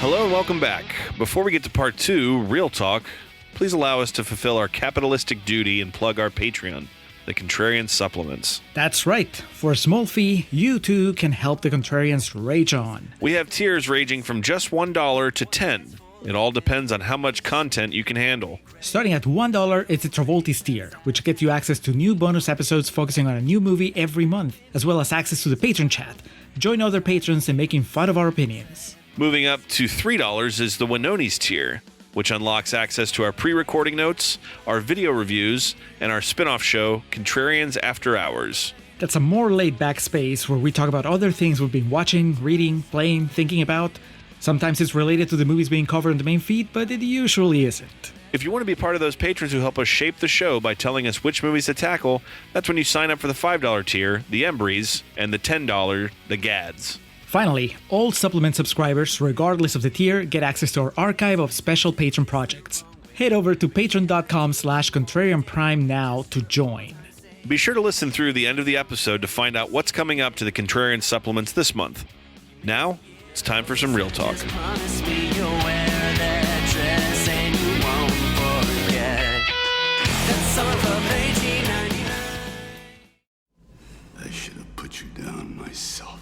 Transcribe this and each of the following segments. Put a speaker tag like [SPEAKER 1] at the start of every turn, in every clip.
[SPEAKER 1] Hello and welcome back. Before we get to part 2, Real Talk, please allow us to fulfill our capitalistic duty and plug our Patreon, the Contrarians Supplements.
[SPEAKER 2] That's right. For a small fee, you too can help the Contrarians rage on.
[SPEAKER 1] We have tiers ranging from just $1 to $10. It all depends on how much content you can handle.
[SPEAKER 2] Starting at $1, it's the Travoltis tier, which gets you access to new bonus episodes focusing on a new movie every month, as well as access to the patron chat. Join other patrons in making fun of our opinions.
[SPEAKER 1] Moving up to $3 is the Winonis tier, which unlocks access to our pre-recording notes, our video reviews, and our spin-off show, Contrarians After Hours.
[SPEAKER 2] That's a more laid-back space where we talk about other things we've been watching, reading, playing, thinking about. Sometimes it's related to the movies being covered in the main feed, but it usually isn't.
[SPEAKER 1] If you want to be part of those patrons who help us shape the show by telling us which movies to tackle, that's when you sign up for the $5 tier, the Embries, and the $10, the Gads.
[SPEAKER 2] Finally, all supplement subscribers, regardless of the tier, get access to our archive of special patron projects. Head over to patreon.com/contrarianprime now to join.
[SPEAKER 1] Be sure to listen through the end of the episode to find out what's coming up to the Contrarian Supplements this month. Now, it's time for some Real Talk.
[SPEAKER 3] I should have put you down myself,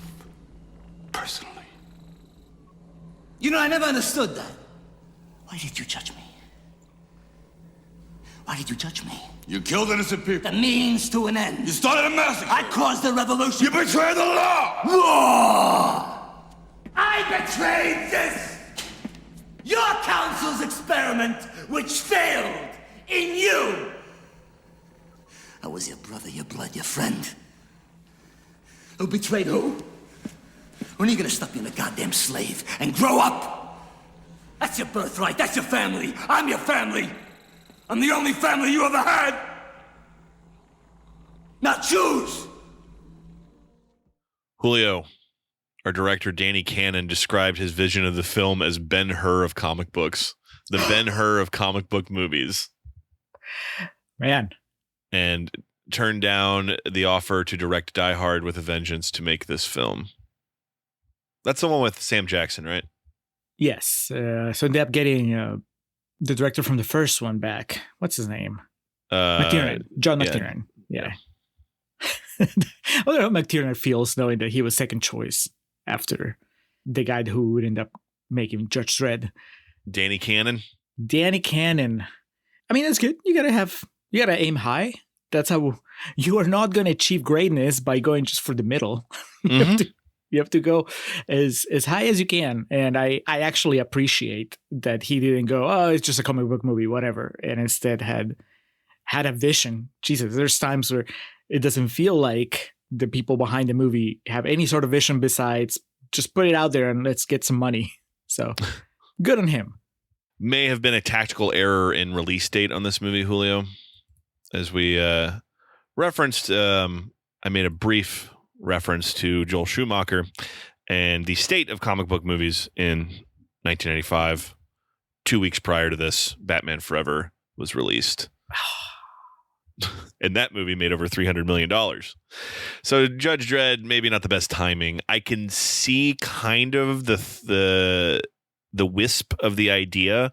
[SPEAKER 3] personally.
[SPEAKER 4] You know, I never understood that. Why did you judge me? Why did you judge me?
[SPEAKER 3] You killed innocent people.
[SPEAKER 4] The means to an end.
[SPEAKER 3] You started a massacre.
[SPEAKER 4] I caused the revolution.
[SPEAKER 3] You betrayed the law.
[SPEAKER 4] Law! I betrayed this! Your council's experiment, which failed in you! I was your brother, your blood, your friend. Who betrayed who? When are you gonna stop being a goddamn slave and grow up? That's your birthright, that's your family. I'm your family. I'm the only family you ever had. Now choose!
[SPEAKER 1] Julio, our director Danny Cannon described his vision of the film as Ben-Hur of comic books. The Ben-Hur of comic book movies.
[SPEAKER 2] Man.
[SPEAKER 1] And turned down the offer to direct Die Hard with a Vengeance to make this film. That's the one with Sam Jackson, right?
[SPEAKER 2] Yes. So ended up getting the director from the first one back. What's his name? McTiernan. John McTiernan. Yeah. I wonder how McTiernan feels knowing that he was second choice after the guy who would end up making Judge Dredd.
[SPEAKER 1] Danny Cannon.
[SPEAKER 2] Danny Cannon. I mean, that's good. You gotta aim high. That's how you are not going to achieve greatness by going just for the middle.
[SPEAKER 1] Mm-hmm.
[SPEAKER 2] You have to go as high as you can. And I actually appreciate that he didn't go, oh, it's just a comic book movie, whatever. And instead had a vision. Jesus, there's times where it doesn't feel like the people behind the movie have any sort of vision besides just put it out there and let's get some money. So good on him.
[SPEAKER 1] May have been a tactical error in release date on this movie, Julio. As we referenced, I made a brief reference to Joel Schumacher and the state of comic book movies in 1995. 2 weeks prior to this, Batman Forever was released. And that movie made over $300 million. So Judge Dredd, maybe not the best timing. I can see kind of the wisp of the idea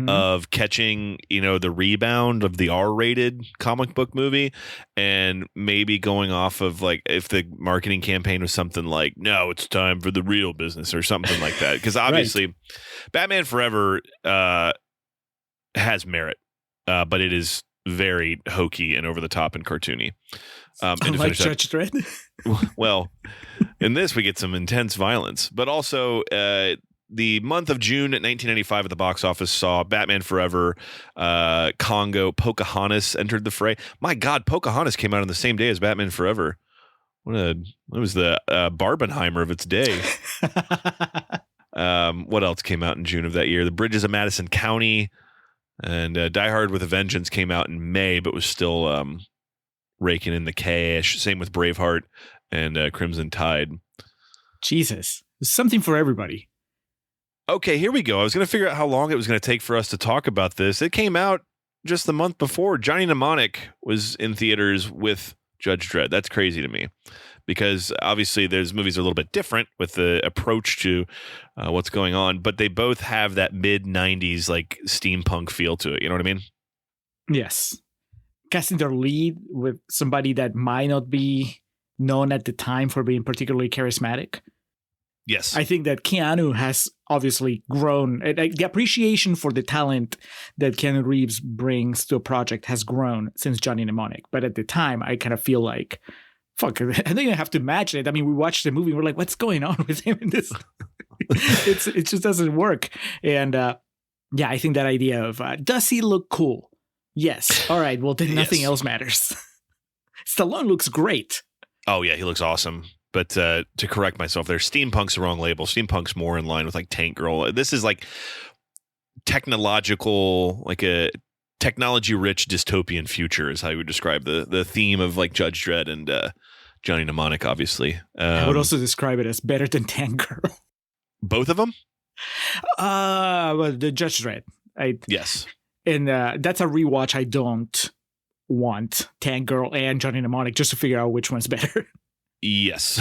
[SPEAKER 1] of catching, the rebound of the R-rated comic book movie and maybe going off of like if the marketing campaign was something like, no, it's time for the real business or something like that. Because obviously right. Batman Forever has merit, but it is very hokey and over the top and cartoony.
[SPEAKER 2] Like Judge Dredd?
[SPEAKER 1] Well, in this we get some intense violence, but also the month of June 1995 at the box office saw Batman Forever, Congo, Pocahontas entered the fray. My God, Pocahontas came out on the same day as Batman Forever. It was the Barbenheimer of its day. What else came out in June of that year? The Bridges of Madison County and Die Hard with a Vengeance came out in May, but was still raking in the cash. Same with Braveheart and Crimson Tide.
[SPEAKER 2] Jesus, there's something for everybody.
[SPEAKER 1] Okay, here we go. I was going to figure out how long it was going to take for us to talk about this. It came out just the month before. Johnny Mnemonic was in theaters with Judge Dredd. That's crazy to me. because obviously there's movies are a little bit different with the approach to what's going on, but they both have that mid 90s like steampunk feel to it. You know what I mean?
[SPEAKER 2] Yes. Casting their lead with somebody that might not be known at the time for being particularly charismatic.
[SPEAKER 1] Yes.
[SPEAKER 2] I think that Keanu has obviously grown. The appreciation for the talent that Keanu Reeves brings to a project has grown since Johnny Mnemonic. But at the time, I kind of feel like, fuck, I don't even have to imagine it. I mean, we watched the movie, and we're like, what's going on with him in this? It just doesn't work. And yeah, I think that idea of, does he look cool? Yes. All right. Well, then nothing else matters. Stallone looks great.
[SPEAKER 1] Oh, yeah. He looks awesome. But to correct myself there, steampunk's the wrong label. Steampunk's more in line with like Tank Girl. This is like technological, like a technology-rich dystopian future is how you would describe the theme of like Judge Dredd and Johnny Mnemonic, obviously.
[SPEAKER 2] I would also describe it as better than Tank Girl.
[SPEAKER 1] Both of them?
[SPEAKER 2] Well, the Judge Dredd.
[SPEAKER 1] Yes. And
[SPEAKER 2] that's a rewatch I don't want. Tank Girl and Johnny Mnemonic, just to figure out which one's better.
[SPEAKER 1] Yes,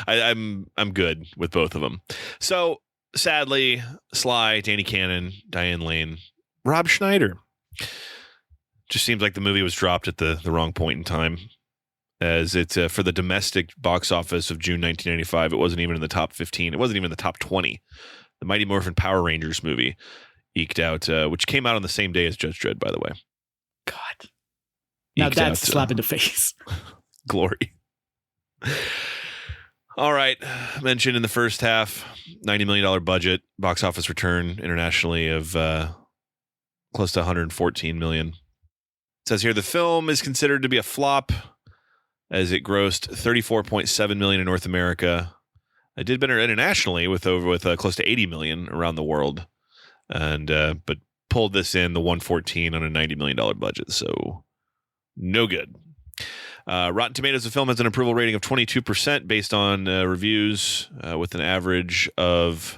[SPEAKER 1] I'm good with both of them. So sadly, Sly, Danny Cannon, Diane Lane, Rob Schneider. Just seems like the movie was dropped at the wrong point in time, as it's for the domestic box office of June 1995. It wasn't even in the top 15. It wasn't even in the top 20. The Mighty Morphin Power Rangers movie eked out, which came out on the same day as Judge Dredd, by the way.
[SPEAKER 2] God, now that's a slap in the face.
[SPEAKER 1] Glory. All right. Mentioned in the first half, $90 million budget, box office return internationally of close to $114 million. It says here the film is considered to be a flop as it grossed $34.7 million in North America. It did better internationally with close to $80 million around the world, and but pulled this in the $114 on a $90 million budget. So no good. Rotten Tomatoes, the film has an approval rating of 22% based on reviews with an average of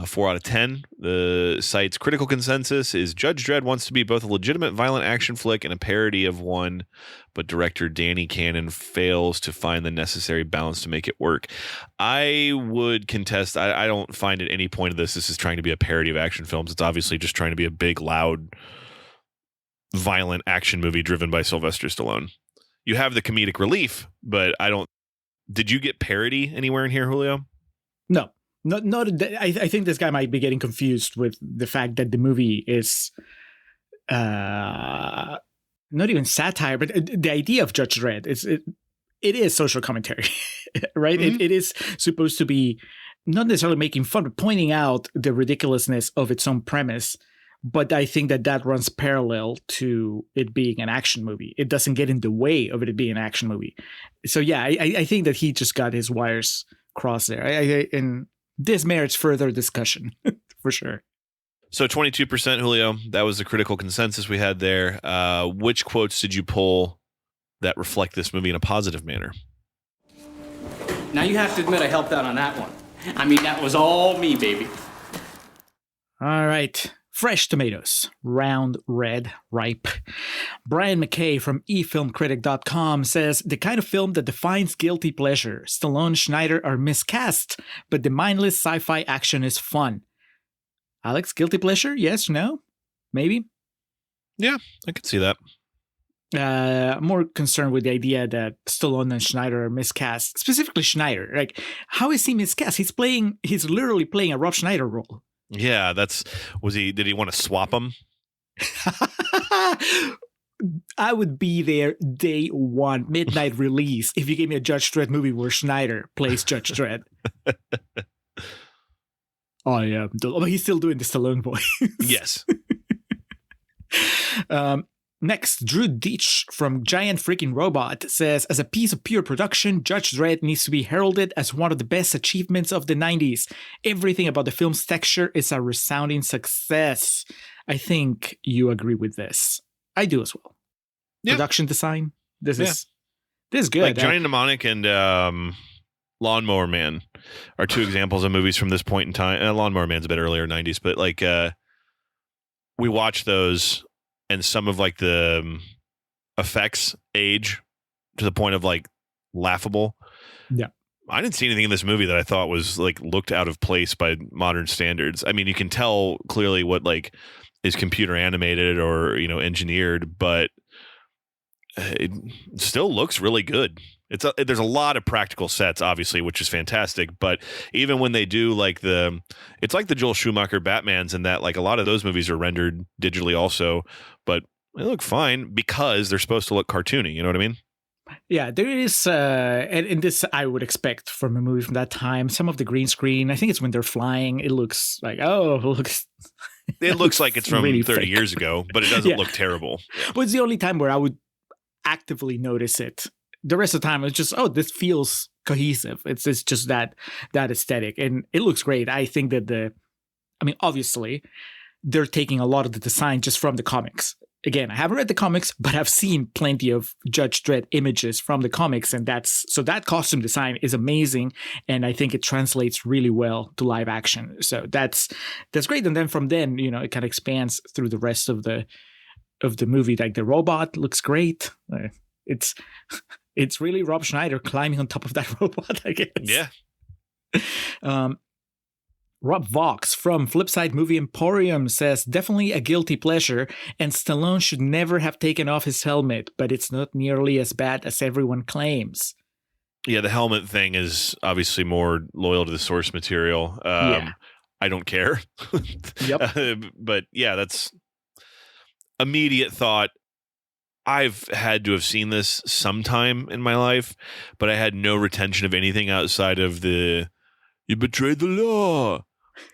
[SPEAKER 1] 4 out of 10. The site's critical consensus is Judge Dredd wants to be both a legitimate violent action flick and a parody of one, but director Danny Cannon fails to find the necessary balance to make it work. I would contest, I don't find at any point of this is trying to be a parody of action films. It's obviously just trying to be a big, loud, violent action movie driven by Sylvester Stallone. You have the comedic relief, but I don't. Did you get parody anywhere in here, Julio?
[SPEAKER 2] No. I think this guy might be getting confused with the fact that the movie is not even satire, but the idea of Judge Dredd it is social commentary, right?
[SPEAKER 1] Mm-hmm.
[SPEAKER 2] It is supposed to be not necessarily making fun, but pointing out the ridiculousness of its own premise. But I think that runs parallel to it being an action movie. It doesn't get in the way of it being an action movie. So yeah, I think that he just got his wires crossed there. And this merits further discussion for sure.
[SPEAKER 1] So 22%, Julio. That was the critical consensus we had there. Which quotes did you pull that reflect this movie in a positive manner?
[SPEAKER 5] Now you have to admit I helped out on that one. I mean, that was all me, baby.
[SPEAKER 2] All right. Fresh tomatoes, round, red, ripe. Brian McKay from efilmcritic.com says, the kind of film that defines guilty pleasure. Stallone and Schneider are miscast, but the mindless sci-fi action is fun. Alex, guilty pleasure? Yes, no? Maybe?
[SPEAKER 1] Yeah, I could see that.
[SPEAKER 2] More concerned with the idea that Stallone and Schneider are miscast. Specifically Schneider. Like, how is he miscast? He's literally playing a Rob Schneider role.
[SPEAKER 1] Yeah, did he want to swap them?
[SPEAKER 2] I would be there day one, midnight release, if you gave me a Judge Dredd movie where Schneider plays Judge Dredd. I am. But he's still doing the Stallone voice.
[SPEAKER 1] Yes.
[SPEAKER 2] Next, Drew Deitch from Giant Freaking Robot says, as a piece of pure production, Judge Dredd needs to be heralded as one of the best achievements of the 90s. Everything about the film's texture is a resounding success. I think you agree with this. I do as well. Yeah. Production design. This is good.
[SPEAKER 1] Like Johnny Mnemonic and Lawnmower Man are two examples of movies from this point in time. Lawnmower Man's a bit earlier, 90s, but like we watched those. And some of like the effects age to the point of like laughable.
[SPEAKER 2] Yeah.
[SPEAKER 1] I didn't see anything in this movie that I thought was like looked out of place by modern standards. I mean, you can tell clearly what like is computer animated or, you know, engineered, but it still looks really good. There's a lot of practical sets, obviously, which is fantastic. But even when they do like it's like the Joel Schumacher Batmans, and that like a lot of those movies are rendered digitally also, but they look fine because they're supposed to look cartoony. You know what I mean?
[SPEAKER 2] Yeah, there is, and this I would expect from a movie from that time. Some of the green screen, I think it's when they're flying, it looks like, it
[SPEAKER 1] looks like it's from
[SPEAKER 2] really
[SPEAKER 1] 30
[SPEAKER 2] fake.
[SPEAKER 1] year ago, but it doesn't look terrible.
[SPEAKER 2] But it's the only time where I would actively notice it. The rest of the time, it's just, this feels cohesive. It's just that aesthetic, and it looks great. I think that obviously, they're taking a lot of the design just from the comics. Again, I haven't read the comics, but I've seen plenty of Judge Dredd images from the comics, and that costume design is amazing, and I think it translates really well to live action. So that's great. And then from then, you know, it kind of expands through the rest of the movie. Like the robot looks great. It's really Rob Schneider climbing on top of that robot, I guess.
[SPEAKER 1] Yeah.
[SPEAKER 2] Rob Vox from Flipside Movie Emporium says, definitely a guilty pleasure, and Stallone should never have taken off his helmet, but it's not nearly as bad as everyone claims.
[SPEAKER 1] Yeah, the helmet thing is obviously more loyal to the source material. I don't care.
[SPEAKER 2] Yep.
[SPEAKER 1] But yeah, that's immediate thought. I've had to have seen this sometime in my life, but I had no retention of anything outside of you betrayed the law.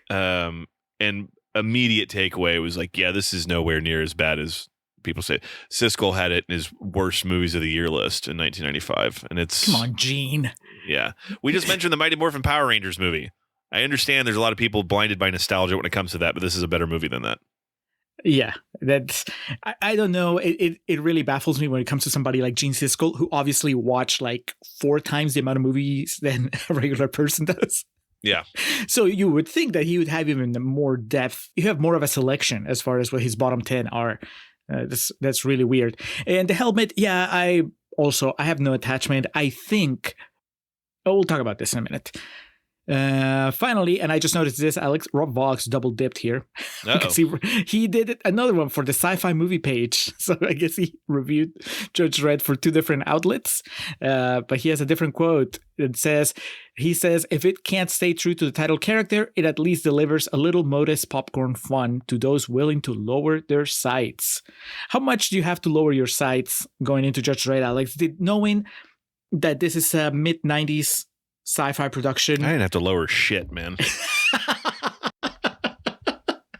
[SPEAKER 1] And immediate takeaway was like, yeah, this is nowhere near as bad as people say. Siskel had it in his worst movies of the year list in 1995. And it's...
[SPEAKER 2] Come on, Gene.
[SPEAKER 1] Yeah. We just mentioned the Mighty Morphin Power Rangers movie. I understand there's a lot of people blinded by nostalgia when it comes to that, but this is a better movie than that.
[SPEAKER 2] Yeah, that's... I don't know. It really baffles me when it comes to somebody like Gene Siskel, who obviously watched like 4 times the amount of movies than a regular person does.
[SPEAKER 1] Yeah.
[SPEAKER 2] So you would think that he would have even more depth. You have more of a selection as far as what his bottom 10 are. That's really weird. And the helmet, yeah, I have no attachment. I think... we'll talk about this in a minute. Finally, and I just noticed this, Alex, Rob Vox double dipped here. Because he did another one for the Sci-Fi Movie page. So I guess he reviewed Judge Dredd for 2 different outlets. But he has a different quote. He says, if it can't stay true to the title character, it at least delivers a little modest popcorn fun to those willing to lower their sights. How much do you have to lower your sights going into Judge Dredd, Alex? Knowing that this is a mid-90s sci-fi production.
[SPEAKER 1] I didn't have to lower shit, man.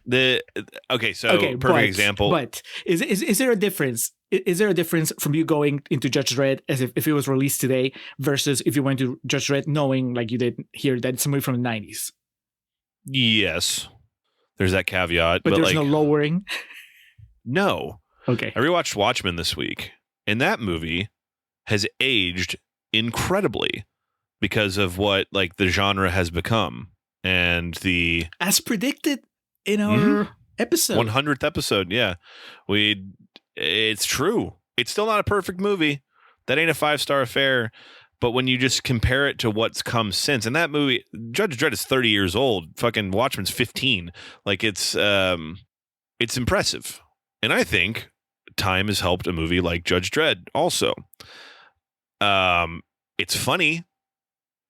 [SPEAKER 1] Perfect example.
[SPEAKER 2] But is there a difference? Is there a difference from you going into Judge Dredd as if it was released today versus if you went to Judge Dredd knowing, like you did here, that it's a movie from the 90s?
[SPEAKER 1] Yes. There's that caveat.
[SPEAKER 2] But there's no lowering?
[SPEAKER 1] No.
[SPEAKER 2] Okay.
[SPEAKER 1] I rewatched Watchmen this week, and that movie has aged incredibly because of what like the genre has become and the
[SPEAKER 2] as predicted in our episode
[SPEAKER 1] 100th episode. Yeah, it's true. It's still not a perfect movie. That ain't a 5-star affair. But when you just compare it to what's come since, and that movie, Judge Dredd is 30 years old. Fucking Watchmen's 15. Like it's impressive. And I think time has helped a movie like Judge Dredd also. It's funny.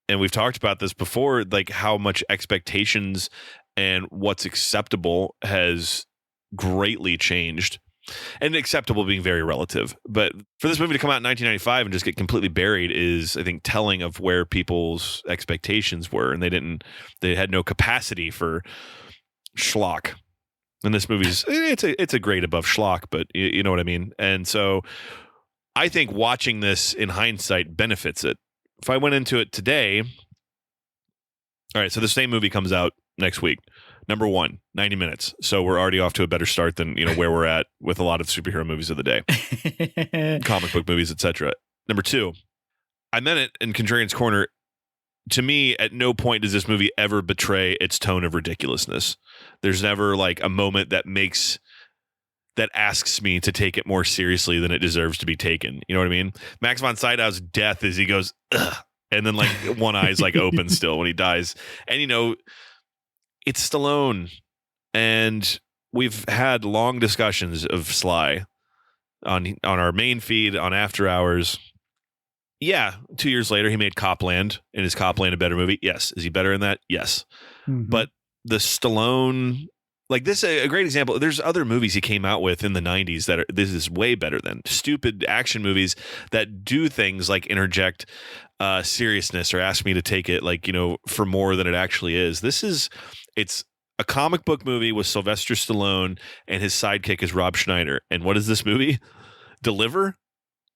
[SPEAKER 1] And we've talked about this before, like how much expectations and what's acceptable has greatly changed. And acceptable being very relative. But for this movie to come out in 1995 and just get completely buried is, I think, telling of where people's expectations were. And they had no capacity for schlock. And this movie's, it's a grade above schlock, but you know what I mean? And so I think watching this in hindsight benefits it. If I went into it today, all right, so the same movie comes out next week. Number 1, 90 minutes. So we're already off to a better start than, where we're at with a lot of superhero movies of the day, comic book movies, etc. Number 2, I meant it in Contrarians Corner. To me, at no point does this movie ever betray its tone of ridiculousness. There's never like a moment that makes that asks me to take it more seriously than it deserves to be taken. You know what I mean? Max von Sydow's death is he goes, ugh, and then like one eye's like open still when he dies. And you know, it's Stallone, and we've had long discussions of Sly on our main feed on After Hours. Yeah, 2 years later he made Copland, and is Copland a better movie? Yes. Is he better in that? Yes. But the Stallone, like this, a great example. There's other movies he came out with in the 90s that this is way better than stupid action movies that do things like interject seriousness or ask me to take it like, you know, for more than it actually is. It's a comic book movie with Sylvester Stallone and his sidekick is Rob Schneider. And what does this movie deliver?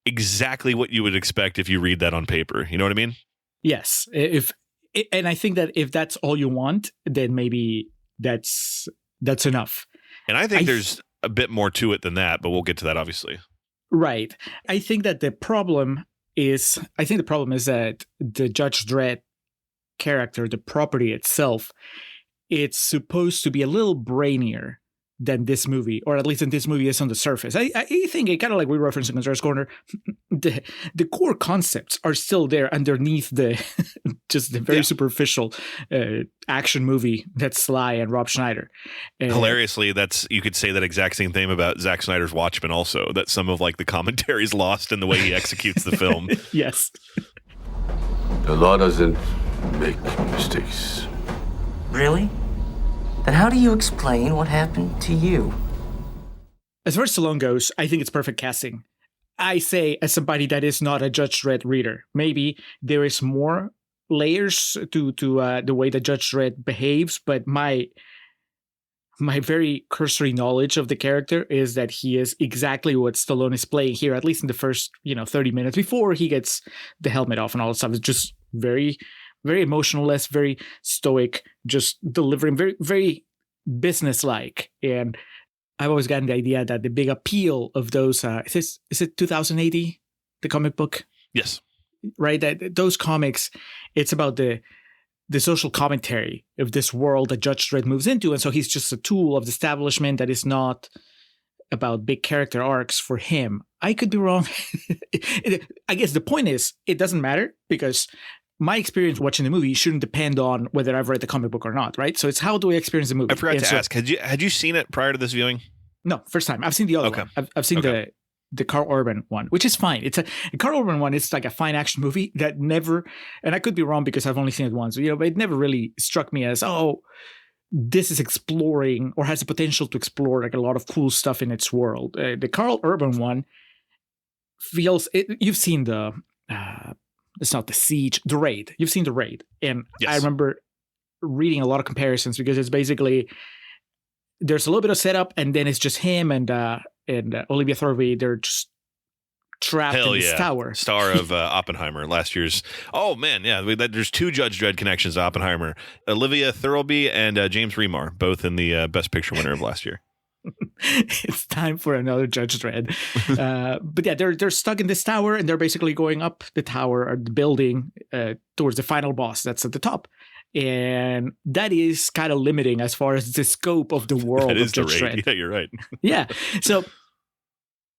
[SPEAKER 1] Exactly what you would expect if you read that on paper. You know what I mean?
[SPEAKER 2] Yes. And I think that if that's all you want, then maybe that's enough.
[SPEAKER 1] And I think there's a bit more to it than that, but we'll get to that obviously.
[SPEAKER 2] Right. I think the problem is that the Judge Dredd character, the property itself, it's supposed to be a little brainier than this movie, or at least than this movie is on the surface. I think it kind of like we referenced in Contrarians Corner, the core concepts are still there underneath the just the very superficial action movie that's Sly and Rob Schneider.
[SPEAKER 1] Hilariously, you could say that exact same thing about Zack Snyder's Watchmen also, that some of like the commentary is lost in the way he executes the film.
[SPEAKER 2] Yes.
[SPEAKER 3] The law doesn't make mistakes.
[SPEAKER 6] Really? Then how do you explain what happened to you?
[SPEAKER 2] As far as Stallone goes, I think it's perfect casting. I say, as somebody that is not a Judge Dredd reader, maybe there is more layers to the way that Judge Dredd behaves, but my very cursory knowledge of the character is that he is exactly what Stallone is playing here, at least in the first 30 minutes before he gets the helmet off and all that stuff. It's just very, very emotionless, very stoic, just delivering very, very businesslike. And I've always gotten the idea that the big appeal of those, is it 2080, the comic book?
[SPEAKER 1] Yes.
[SPEAKER 2] Right? That those comics, it's about the social commentary of this world that Judge Dredd moves into. And so he's just a tool of the establishment that is not about big character arcs for him. I could be wrong. I guess the point is, it doesn't matter because my experience watching the movie shouldn't depend on whether I've read the comic book or not, right? So it's how do I experience the movie?
[SPEAKER 1] I forgot to ask, had you seen it prior to this viewing?
[SPEAKER 2] No, first time. I've seen the other one. I've seen the Carl Urban one, which is fine. It's a Carl Urban one. It's like a fine action movie that never, and I could be wrong because I've only seen it once, but it never really struck me as, this is exploring or has the potential to explore like a lot of cool stuff in its world. The Carl Urban one feels, you've seen it's not The Siege, The Raid. You've seen The Raid. And yes. I remember reading a lot of comparisons because it's basically, there's a little bit of setup and then it's just him and Olivia Thirlby. They're just trapped in this tower.
[SPEAKER 1] Star of Oppenheimer, last year's. Oh, man, yeah. There's two Judge Dredd connections to Oppenheimer. Olivia Thirlby and James Remar, both in the Best Picture winner of last year.
[SPEAKER 2] It's time for another Judge Dredd. But yeah, they're stuck in this tower and they're basically going up the tower or the building towards the final boss that's at the top. And that is kind of limiting as far as the scope of the world of Judge Dredd.
[SPEAKER 1] Yeah, you're right.
[SPEAKER 2] Yeah. So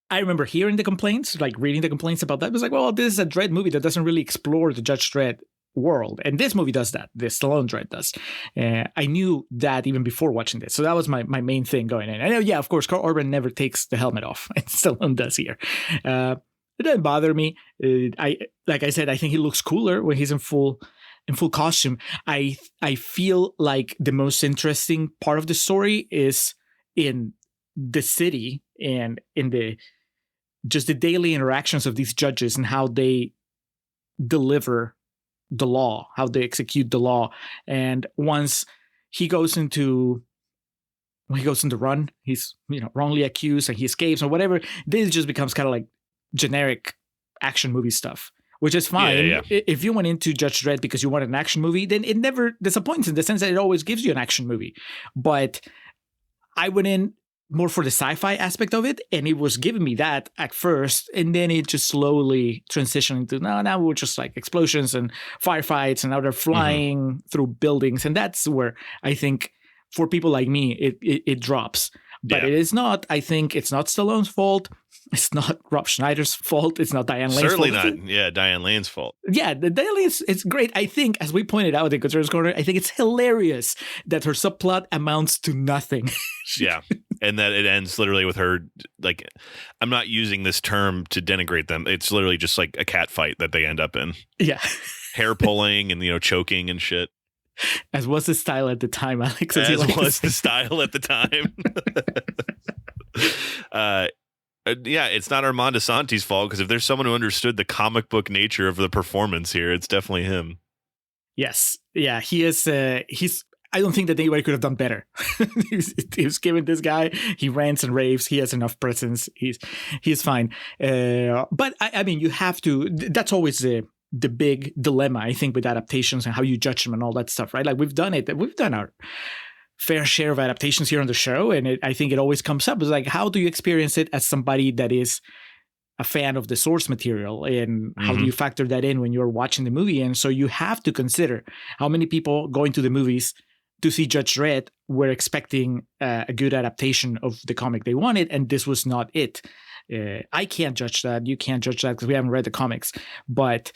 [SPEAKER 2] I remember hearing the complaints, like reading the complaints about that. It was like, well, this is a Dredd movie that doesn't really explore the Judge Dredd world. And this movie does that. The Stallone Dredd does. I knew that even before watching this. So that was my main thing going in. I know, yeah, of course, Carl Urban never takes the helmet off. And Stallone does here. It doesn't bother me. Like I said, I think he looks cooler when he's in full costume. I feel like the most interesting part of the story is in the city and in the daily interactions of these judges and how they deliver the law, how they execute the law. And once he goes into run, he's wrongly accused and he escapes or whatever. This just becomes kind of like generic action movie stuff, which is fine.
[SPEAKER 1] Yeah.
[SPEAKER 2] If you went into Judge Dredd because you want an action movie, then it never disappoints in the sense that it always gives you an action movie. But I went in more for the sci-fi aspect of it, and it was giving me that at first, and then it just slowly transitioned into now we're just like explosions and firefights, and now they're flying through buildings, and that's where I think for people like me it drops. But
[SPEAKER 1] Yeah.
[SPEAKER 2] it is not. I think it's not Stallone's fault. It's not Rob Schneider's fault. It's not Diane Lane's
[SPEAKER 1] Certainly
[SPEAKER 2] fault.
[SPEAKER 1] not. Yeah, Diane Lane's fault.
[SPEAKER 2] Yeah, the Daily it's great. I think, as we pointed out in Conservatives Corner, I think it's hilarious that her subplot amounts to nothing.
[SPEAKER 1] Yeah. And that it ends literally with her, like, I'm not using this term to denigrate them. It's literally just like a cat fight that they end up in.
[SPEAKER 2] Yeah.
[SPEAKER 1] Hair pulling and, choking and shit.
[SPEAKER 2] As was the style at the time, Alex.
[SPEAKER 1] As
[SPEAKER 2] you like to
[SPEAKER 1] was
[SPEAKER 2] say.
[SPEAKER 1] the style at the time. Yeah, it's not Armando Santi's fault, because if there's someone who understood the comic book nature of the performance here, it's definitely him.
[SPEAKER 2] Yes. Yeah, he is. He's. I don't think that anybody could have done better. he was given this guy. He rants and raves. He has enough presence. He's fine. But I mean, you have to. That's always the big dilemma, I think, with adaptations and how you judge them and all that stuff, right? Like we've done it. We've done our fair share of adaptations here on the show, and I think it always comes up. It's like, how do you experience it as somebody that is a fan of the source material, and how do you factor that in when you're watching the movie? And so you have to consider how many people going to the movies to see Judge Dredd were expecting a good adaptation of the comic they wanted, and this was not it. I can't judge that. You can't judge that because we haven't read the comics. But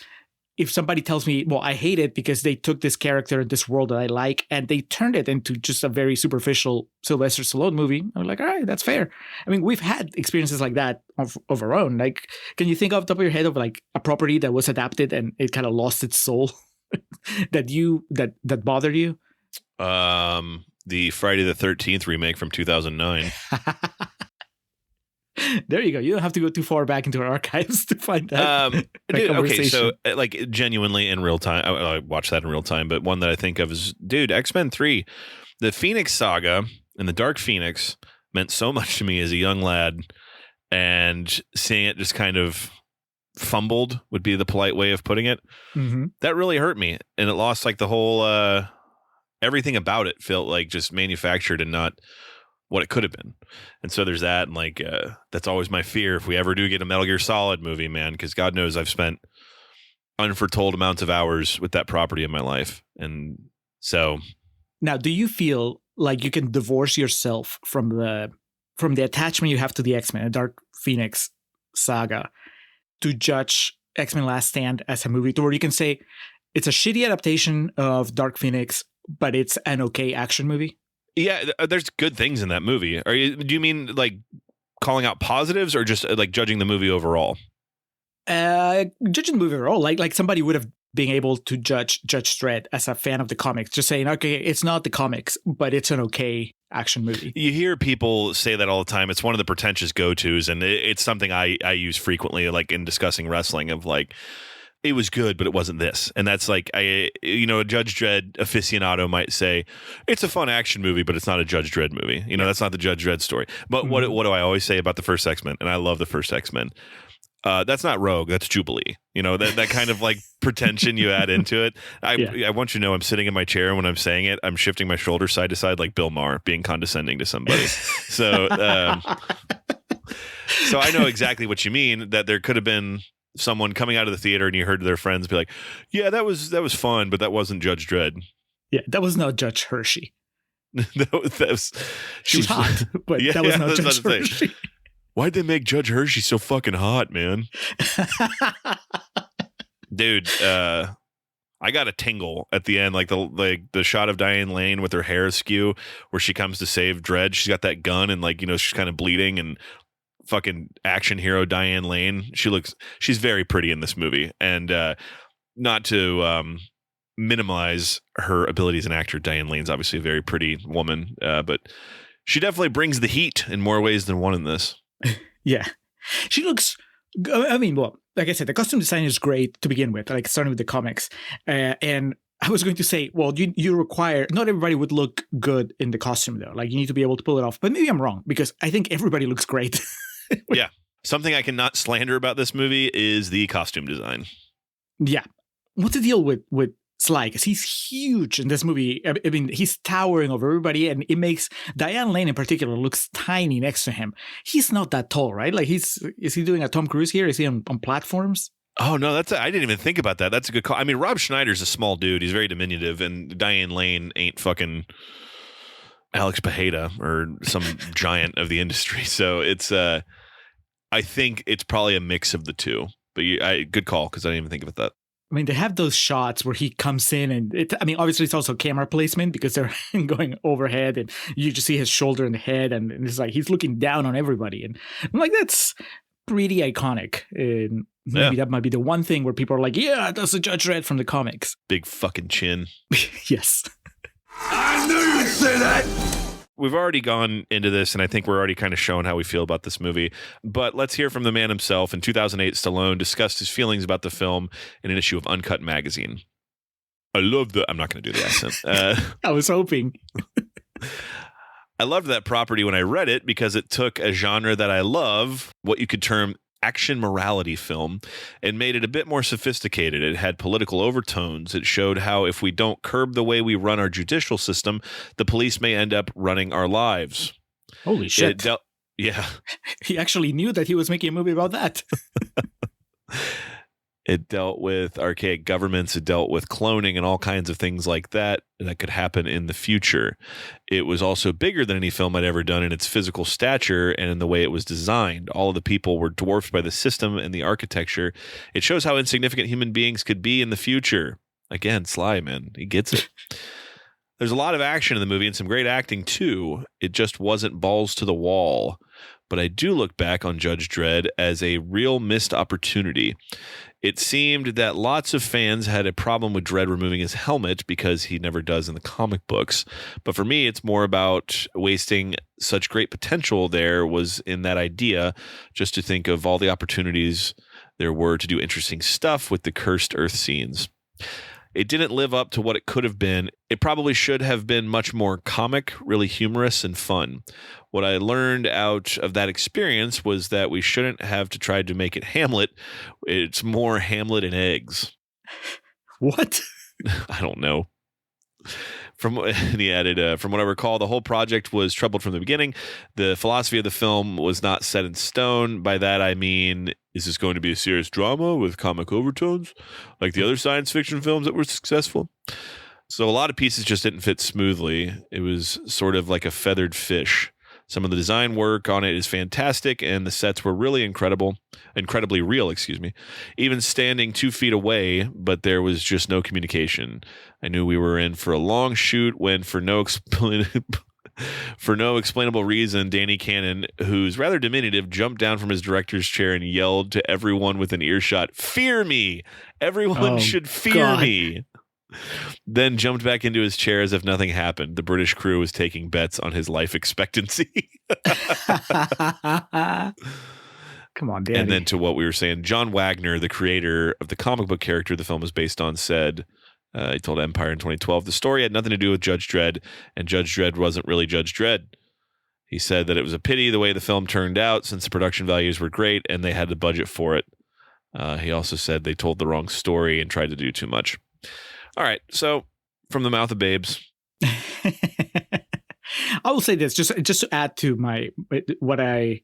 [SPEAKER 2] if somebody tells me, well, I hate it because they took this character in this world that I like and they turned it into just a very superficial Sylvester Stallone movie, I'm like, all right, that's fair. I mean, we've had experiences like that of our own. Like, can you think off the top of your head of like a property that was adapted and it kind of lost its soul that bothered you?
[SPEAKER 1] The Friday the 13th remake from 2009.
[SPEAKER 2] There you go. You don't have to go too far back into our archives to find that.
[SPEAKER 1] Dude, okay, so like genuinely in real time, I watched that in real time, but one that I think of is, dude, X-Men 3, the Phoenix Saga and the Dark Phoenix meant so much to me as a young lad, and seeing it just kind of fumbled would be the polite way of putting it. That really hurt me, and it lost like the whole everything about it felt like just manufactured and not what it could have been. And so there's that, and like that's always my fear if we ever do get a Metal Gear Solid movie, man, because God knows I've spent unforetold amounts of hours with that property in my life. And so
[SPEAKER 2] now, do you feel like you can divorce yourself from the attachment you have to the X-Men, a Dark Phoenix saga, to judge X-Men Last Stand as a movie, to where you can say it's a shitty adaptation of Dark Phoenix, but it's an okay action movie?
[SPEAKER 1] yeah, there's good things in that movie. Do you mean like calling out positives, or just like judging the movie overall?
[SPEAKER 2] Judging the movie overall, like somebody would have been able to judge Dredd as a fan of the comics, just saying, okay, it's not the comics, but it's an okay action movie.
[SPEAKER 1] You hear people say that all the time. It's one of the pretentious go-tos, and it's something I use frequently, like in discussing wrestling, of like, it was good, but it wasn't this. And that's like, a Judge Dredd aficionado might say, it's a fun action movie, but it's not a Judge Dredd movie. That's not the Judge Dredd story. But what do I always say about the first X-Men? And I love the first X-Men. That's not Rogue, that's Jubilee. That kind of like pretension you add into it. I want you to know I'm sitting in my chair, and when I'm saying it, I'm shifting my shoulders side to side like Bill Maher, being condescending to somebody. So I know exactly what you mean, that there could have been someone coming out of the theater and you heard their friends be like, yeah, that was fun, but that wasn't Judge Dredd.
[SPEAKER 2] Yeah, that was not Judge Hershey.
[SPEAKER 1] She's
[SPEAKER 2] hot, but that was not Judge Hershey.
[SPEAKER 1] Why'd they make Judge Hershey so fucking hot, man? Dude, I got a tingle at the end, like the shot of Diane Lane with her hair askew, where she comes to save Dredd. She's got that gun, and like, she's kind of bleeding, and fucking action hero Diane Lane. She's very pretty in this movie, and not to minimize her ability as an actor, Diane Lane's obviously a very pretty woman, but she definitely brings the heat in more ways than one in this.
[SPEAKER 2] Yeah, she looks. I mean, well, like I said, the costume design is great to begin with, like starting with the comics. And I was going to say, well, you require, not everybody would look good in the costume though. Like you need to be able to pull it off. But maybe I'm wrong, because I think everybody looks great.
[SPEAKER 1] Yeah. Something I cannot slander about this movie is the costume design.
[SPEAKER 2] Yeah. What's the deal with Sly? Because he's huge in this movie. I mean, he's towering over everybody, and it makes Diane Lane in particular looks tiny next to him. He's not that tall, right? Like is he doing a Tom Cruise here? Is he on platforms?
[SPEAKER 1] Oh, no, I didn't even think about that. That's a good call. I mean, Rob Schneider's a small dude. He's very diminutive, and Diane Lane ain't fucking... Alex Pajeda or some giant of the industry. So it's I think it's probably a mix of the two. But good call, because I didn't even think of that.
[SPEAKER 2] I mean, they have those shots where he comes in and obviously it's also camera placement because they're going overhead and you just see his shoulder and the head and it's like he's looking down on everybody. And I'm like, that's pretty iconic. And maybe that might be the one thing where people are like, yeah, that's the Judge Dredd from the comics.
[SPEAKER 1] Big fucking chin.
[SPEAKER 2] Yes.
[SPEAKER 3] I knew you'd say that.
[SPEAKER 1] We've already gone into this, and I think we're already kind of showing how we feel about this movie. But let's hear from the man himself. In 2008, Stallone discussed his feelings about the film in an issue of Uncut magazine. I'm not going to do the accent.
[SPEAKER 2] I was hoping.
[SPEAKER 1] I loved that property when I read it because it took a genre that I love, what you could term action morality film, and made it a bit more sophisticated. It had political overtones. It showed how if we don't curb the way we run our judicial system, the police may end up running our lives.
[SPEAKER 2] Holy shit.
[SPEAKER 1] Yeah.
[SPEAKER 2] He actually knew that he was making a movie about that.
[SPEAKER 1] It dealt with archaic governments. It dealt with cloning and all kinds of things like that could happen in the future. It was also bigger than any film I'd ever done in its physical stature and in the way it was designed. All of the people were dwarfed by the system and the architecture. It shows how insignificant human beings could be in the future. Again, Sly, man, he gets it. There's a lot of action in the movie and some great acting too. It just wasn't balls to the wall. But I do look back on Judge Dredd as a real missed opportunity. It seemed that lots of fans had a problem with Dredd removing his helmet because he never does in the comic books. But for me, it's more about wasting such great potential there was in that idea, just to think of all the opportunities there were to do interesting stuff with the cursed Earth scenes. It didn't live up to what it could have been. It probably should have been much more comic, really humorous and fun. What I learned out of that experience was that we shouldn't have to try to make it Hamlet. It's more Hamlet and eggs.
[SPEAKER 2] What?
[SPEAKER 1] I don't know. He added, from what I recall, the whole project was troubled from the beginning. The philosophy of the film was not set in stone. By that, I mean, is this going to be a serious drama with comic overtones like the other science fiction films that were successful? So a lot of pieces just didn't fit smoothly. It was sort of like a feathered fish. Some of the design work on it is fantastic, and the sets were really incredibly real, even standing 2 feet away, but there was just no communication. I knew we were in for a long shoot when, for no explainable reason, Danny Cannon, who's rather diminutive, jumped down from his director's chair and yelled to everyone within earshot, "Fear me! Everyone should fear me!" Then jumped back into his chair as if nothing happened. The British crew was taking bets on his life expectancy.
[SPEAKER 2] Come on, Danny.
[SPEAKER 1] And then to what we were saying, John Wagner, the creator of the comic book character the film is based on, said, he told Empire in 2012, the story had nothing to do with Judge Dredd, and Judge Dredd wasn't really Judge Dredd. He said that it was a pity the way the film turned out since the production values were great and they had the budget for it. He also said they told the wrong story and tried to do too much. All right, so from the mouth of babes.
[SPEAKER 2] I will say this, just to add to what I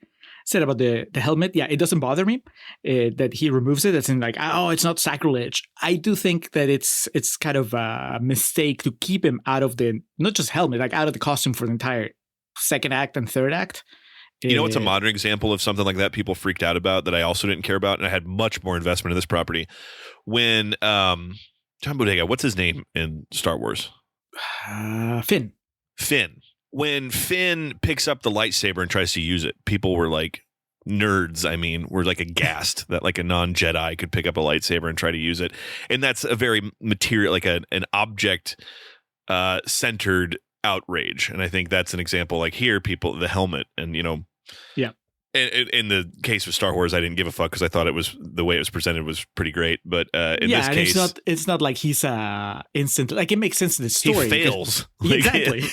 [SPEAKER 2] said about the helmet. Yeah, it doesn't bother me that he removes it. It's in like, oh, it's not sacrilege. I do think that it's kind of a mistake to keep him out of the, not just helmet, like out of the costume for the entire second act and third act.
[SPEAKER 1] You know what's a modern example of something like that people freaked out about that I also didn't care about, and I had much more investment in this property? When John Bodega, what's his name in Star Wars?
[SPEAKER 2] Finn.
[SPEAKER 1] When Finn picks up the lightsaber and tries to use it, people were like, nerds, were like aghast that like a non-Jedi could pick up a lightsaber and try to use it. And that's a very material, like an object centered outrage. And I think that's an example, like here, people, the helmet and,
[SPEAKER 2] yeah.
[SPEAKER 1] In the case of Star Wars, I didn't give a fuck because I thought it was the way it was presented was pretty great. But in this case,
[SPEAKER 2] it's not like he's instant. Like it makes sense in the story.
[SPEAKER 1] He fails
[SPEAKER 2] exactly.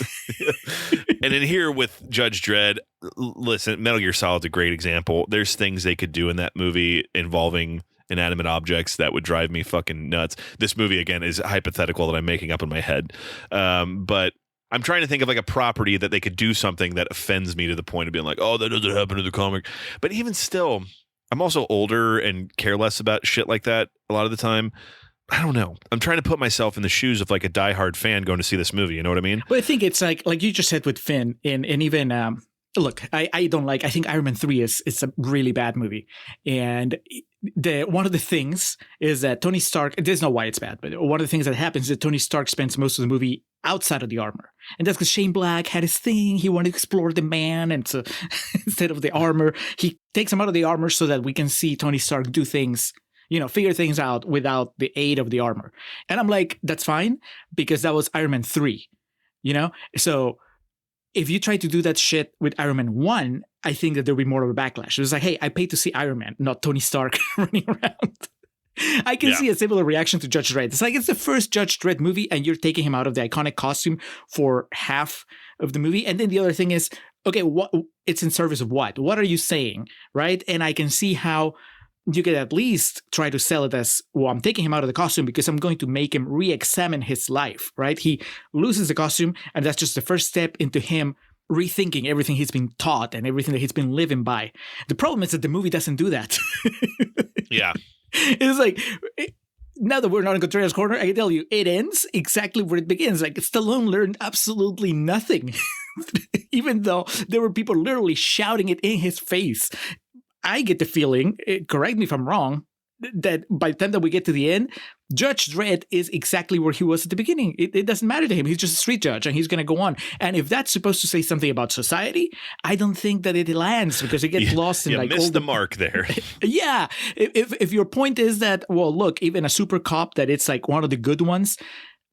[SPEAKER 1] And in here with Judge Dredd, listen, Metal Gear Solid's a great example. There's things they could do in that movie involving inanimate objects that would drive me fucking nuts. This movie again is hypothetical that I'm making up in my head, but I'm trying to think of like a property that they could do something that offends me to the point of being like, oh, that doesn't happen in the comic. But even still, I'm also older and care less about shit like that a lot of the time. I don't know. I'm trying to put myself in the shoes of like a diehard fan going to see this movie. You know what I mean?
[SPEAKER 2] But I think it's like you just said with Finn, and even look, I don't like. I think Iron Man 3 is a really bad movie, and one of the things is that Tony Stark. There's no why it's bad, but one of the things that happens is that Tony Stark spends most of the movie outside of the armor, and that's because Shane Black had his thing. He wanted to explore the man, and so instead of the armor, he takes him out of the armor so that we can see Tony Stark do things. Figure things out without the aid of the armor. And I'm like, that's fine, because that was Iron Man 3, So if you try to do that shit with Iron Man 1, I think that there'll be more of a backlash. It's like, hey, I paid to see Iron Man, not Tony Stark running around. I can see a similar reaction to Judge Dredd. It's like, it's the first Judge Dredd movie, and you're taking him out of the iconic costume for half of the movie. And then the other thing is, okay, it's in service of what? What are you saying, right? And I can see how you could at least try to sell it as, well, I'm taking him out of the costume because I'm going to make him re-examine his life, right? He loses the costume, and that's just the first step into him rethinking everything he's been taught and everything that he's been living by. The problem is that the movie doesn't do that.
[SPEAKER 1] Yeah.
[SPEAKER 2] It's like, now that we're not in Contrarians' corner, I can tell you, it ends exactly where it begins. Like, Stallone learned absolutely nothing, even though there were people literally shouting it in his face. I get the feeling, correct me if I'm wrong, that by the time that we get to the end, Judge Dredd is exactly where he was at the beginning. It doesn't matter to him. He's just a street judge, and he's going to go on. And if that's supposed to say something about society, I don't think that it lands, because it gets lost in like... You
[SPEAKER 1] missed the mark there.
[SPEAKER 2] Yeah. If your point is that, well, look, even a super cop that it's like one of the good ones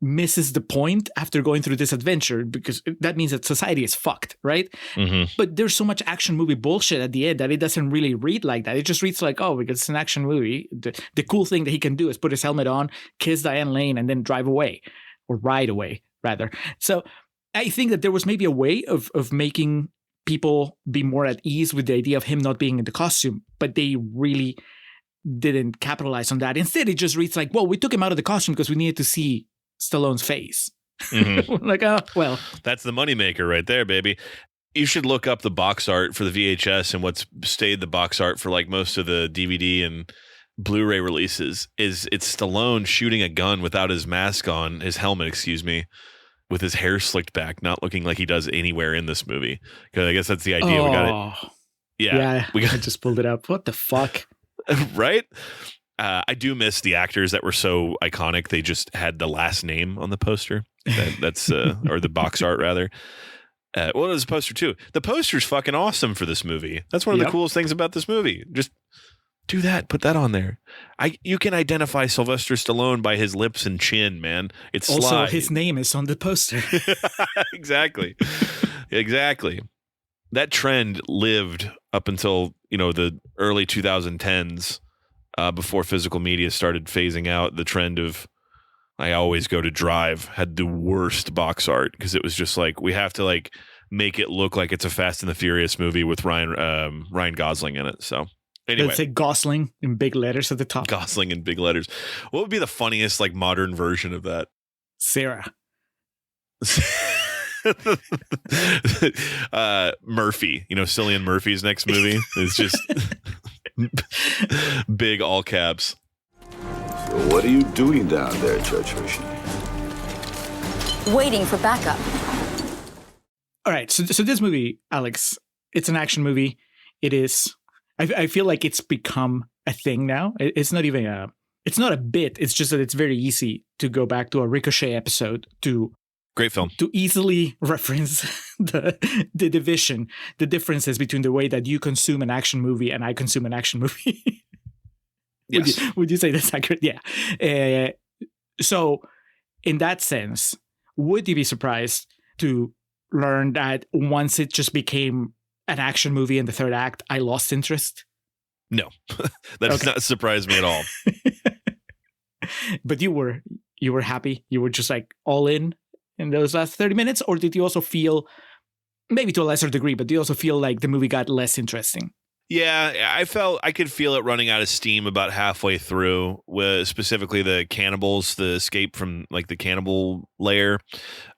[SPEAKER 2] misses the point after going through this adventure, because that means that society is fucked, right?
[SPEAKER 1] Mm-hmm.
[SPEAKER 2] But there's so much action movie bullshit at the end that it doesn't really read like that. It just reads like, oh, because it's an action movie, the cool thing that he can do is put his helmet on, kiss Diane Lane, and then drive away, or ride away, rather. So I think that there was maybe a way of making people be more at ease with the idea of him not being in the costume, but they really didn't capitalize on that. Instead, it just reads like, well, we took him out of the costume because we needed to see Stallone's face.
[SPEAKER 1] Mm-hmm.
[SPEAKER 2] Like, oh, well.
[SPEAKER 1] That's the moneymaker right there, baby. You should look up the box art for the VHS, and what's stayed the box art for like most of the DVD and Blu-ray releases is it's Stallone shooting a gun without his mask on, his helmet, excuse me, with his hair slicked back, not looking like he does anywhere in this movie. Because I guess that's the idea.
[SPEAKER 2] Oh.
[SPEAKER 1] We got it. Yeah.
[SPEAKER 2] I just pulled it up. What the fuck?
[SPEAKER 1] Right? I do miss the actors that were so iconic. They just had the last name on the poster. That's or the box art rather. Well, it was a poster too. The poster's fucking awesome for this movie. That's one of the coolest things about this movie. Just do that. Put that on there. You can identify Sylvester Stallone by his lips and chin, man. It's
[SPEAKER 2] also
[SPEAKER 1] Sly.
[SPEAKER 2] His name is on the poster.
[SPEAKER 1] Exactly. That trend lived up until the early 2010s. Before physical media started phasing out, the trend of I always go to Drive had the worst box art, because it was just like, we have to like make it look like it's a Fast and the Furious movie with Ryan Gosling in it. So anyway,
[SPEAKER 2] let's say Gosling in big letters at the top.
[SPEAKER 1] Gosling in big letters. What would be the funniest like modern version of that?
[SPEAKER 2] Sarah.
[SPEAKER 1] Murphy. Cillian Murphy's next movie is just big all caps.
[SPEAKER 3] So what are you doing down there, Judge Hershey?
[SPEAKER 7] Waiting for backup.
[SPEAKER 2] All right, so this movie, Alex, it's an action movie. It is. I feel like it's become a thing now. It's not even it's not a bit. It's just that it's very easy to go back to a Ricochet episode to.
[SPEAKER 1] Great film.
[SPEAKER 2] To easily reference the division, the differences between the way that you consume an action movie and I consume an action movie.
[SPEAKER 1] Yes.
[SPEAKER 2] Would you say that's accurate? Yeah. So in that sense, would you be surprised to learn that once it just became an action movie in the third act, I lost interest?
[SPEAKER 1] No, that does not surprise me at all.
[SPEAKER 2] But you were happy? You were just like all in those last 30 minutes? Or did you also feel, maybe to a lesser degree, but do you also feel like the movie got less interesting?
[SPEAKER 1] Yeah, I could feel it running out of steam about halfway through, with specifically the cannibals, the escape from like the cannibal lair.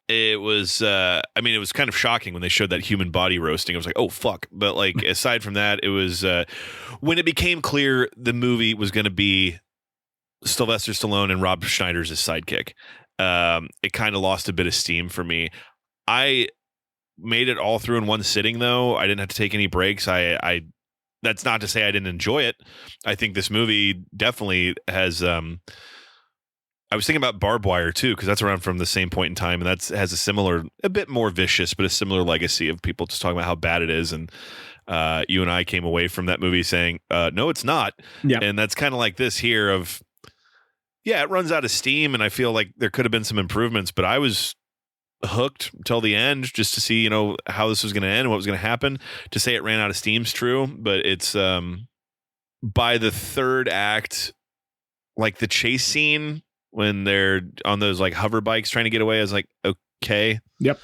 [SPEAKER 1] It was, it was kind of shocking when they showed that human body roasting. I was like, oh, fuck. But like, aside from that, it was when it became clear the movie was going to be Sylvester Stallone and Rob Schneider's his sidekick. It kind of lost a bit of steam for me. I made it all through in one sitting, though. I didn't have to take any breaks. I that's not to say I didn't enjoy it. I think this movie definitely has. I was thinking about Barbed Wire too, because that's around from the same point in time, and that's has a similar, a bit more vicious, but a similar legacy of people just talking about how bad it is. And you and I came away from that movie saying, "No, it's not."
[SPEAKER 2] Yeah.
[SPEAKER 1] And that's kind of like this here of, yeah, it runs out of steam, and I feel like there could have been some improvements, but I was hooked till the end just to see, how this was going to end and what was going to happen. To say it ran out of steam's true, but it's by the third act, like the chase scene when they're on those like hover bikes trying to get away, I was like, okay.
[SPEAKER 2] Yep.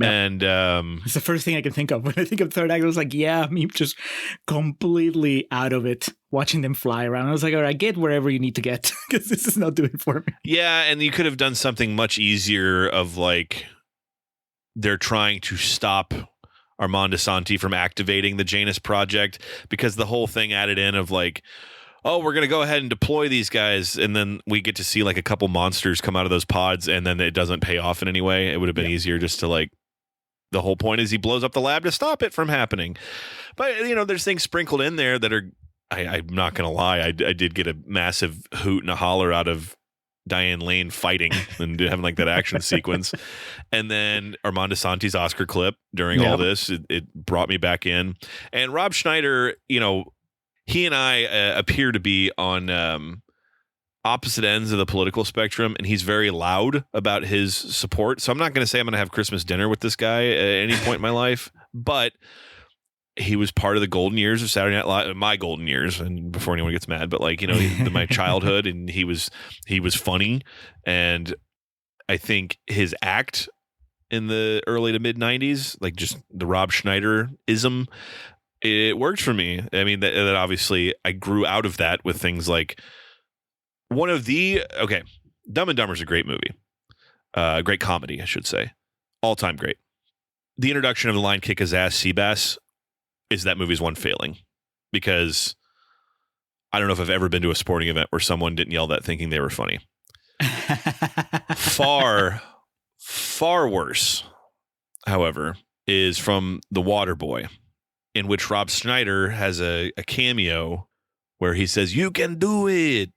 [SPEAKER 1] And
[SPEAKER 2] it's the first thing I can think of when I think of third act. I was like, yeah, me just completely out of it watching them fly around. I was like, all right, get wherever you need to get because this is not doing it for me.
[SPEAKER 1] Yeah, and you could have done something much easier of like they're trying to stop Armand Asante from activating the Janus Project, because the whole thing added in of like, oh, we're going to go ahead and deploy these guys, and then we get to see like a couple monsters come out of those pods, and then it doesn't pay off in any way. It would have been easier just to like, the whole point is he blows up the lab to stop it from happening. But, there's things sprinkled in there that are, I'm not going to lie, I did get a massive hoot and a holler out of Diane Lane fighting and having like that action sequence. And then Armand Asante's Oscar clip during all this, it brought me back in. And Rob Schneider, he and I appear to be on opposite ends of the political spectrum, and he's very loud about his support. So I'm not going to say I'm going to have Christmas dinner with this guy at any point in my life, but he was part of the golden years of Saturday Night Live, my golden years, and before anyone gets mad, but like, my childhood, and he was funny. And I think his act in the early to mid 90s, like just the Rob Schneider-ism, it worked for me. I mean, that obviously I grew out of that with things like Dumb and Dumber is a great movie. Great comedy, I should say. All time great. The introduction of the line "Kick his ass, Seabass" is that movie's one failing, because I don't know if I've ever been to a sporting event where someone didn't yell that thinking they were funny. Far, far worse, however, is from The Waterboy, in which Rob Schneider has a cameo where he says, "You can do it."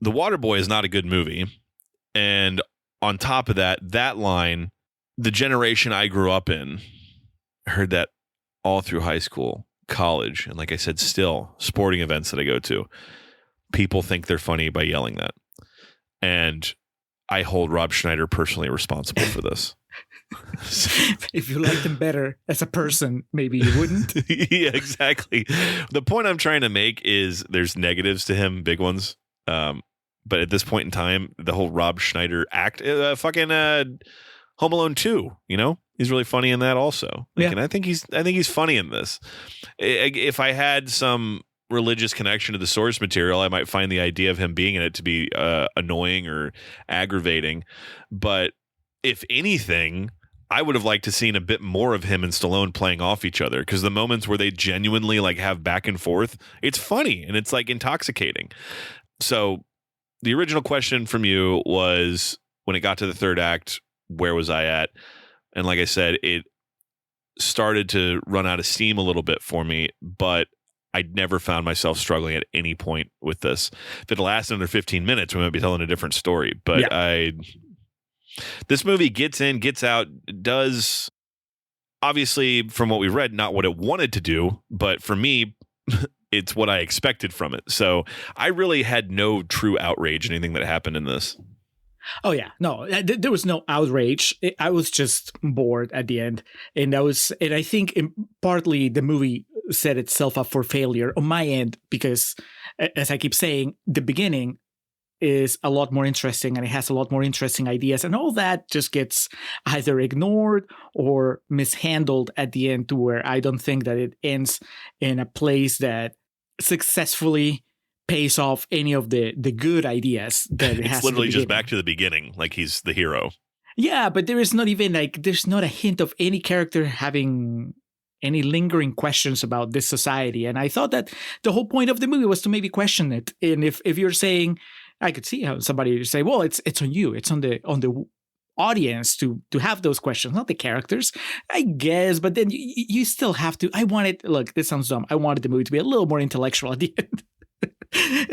[SPEAKER 1] The Waterboy is not a good movie. And on top of that line, the generation I grew up in heard that all through high school, college, and like I said, still sporting events that I go to. People think they're funny by yelling that. And I hold Rob Schneider personally responsible for this.
[SPEAKER 2] If you liked him better as a person, maybe you wouldn't.
[SPEAKER 1] Yeah, exactly. The point I'm trying to make is there's negatives to him, big ones. But at this point in time, the whole Rob Schneider act, Home Alone 2, he's really funny in that also. And I think he's funny in this. If I had some religious connection to the source material, I might find the idea of him being in it to be annoying or aggravating. But if anything, I would have liked to seen a bit more of him and Stallone playing off each other, because the moments where they genuinely like have back and forth, it's funny and it's like intoxicating. So the original question from you was, when it got to the third act, where was I at? And like I said, it started to run out of steam a little bit for me, but I never found myself struggling at any point with this. If it lasted under 15 minutes, we might be telling a different story. But this movie gets in, gets out, does, obviously, from what we read, not what it wanted to do, but for me, it's what I expected from it. So I really had no true outrage in anything that happened in this.
[SPEAKER 2] Oh yeah, no, there was no outrage. I was just bored at the end, and I think partly the movie set itself up for failure on my end, because, as I keep saying, the beginning is a lot more interesting, and it has a lot more interesting ideas, and all that just gets either ignored or mishandled at the end, to where I don't think that it ends in a place that successfully pays off any of the good ideas that it has.
[SPEAKER 1] It's literally just back to the beginning, like he's the hero.
[SPEAKER 2] Yeah, but there is not even there's not a hint of any character having any lingering questions about this society. And I thought that the whole point of the movie was to maybe question it. And if you're saying, I could see how somebody would say, well, it's on you, it's on the audience to have those questions, not the characters, I guess. But then you still have to. Look, this sounds dumb. I wanted the movie to be a little more intellectual at the end.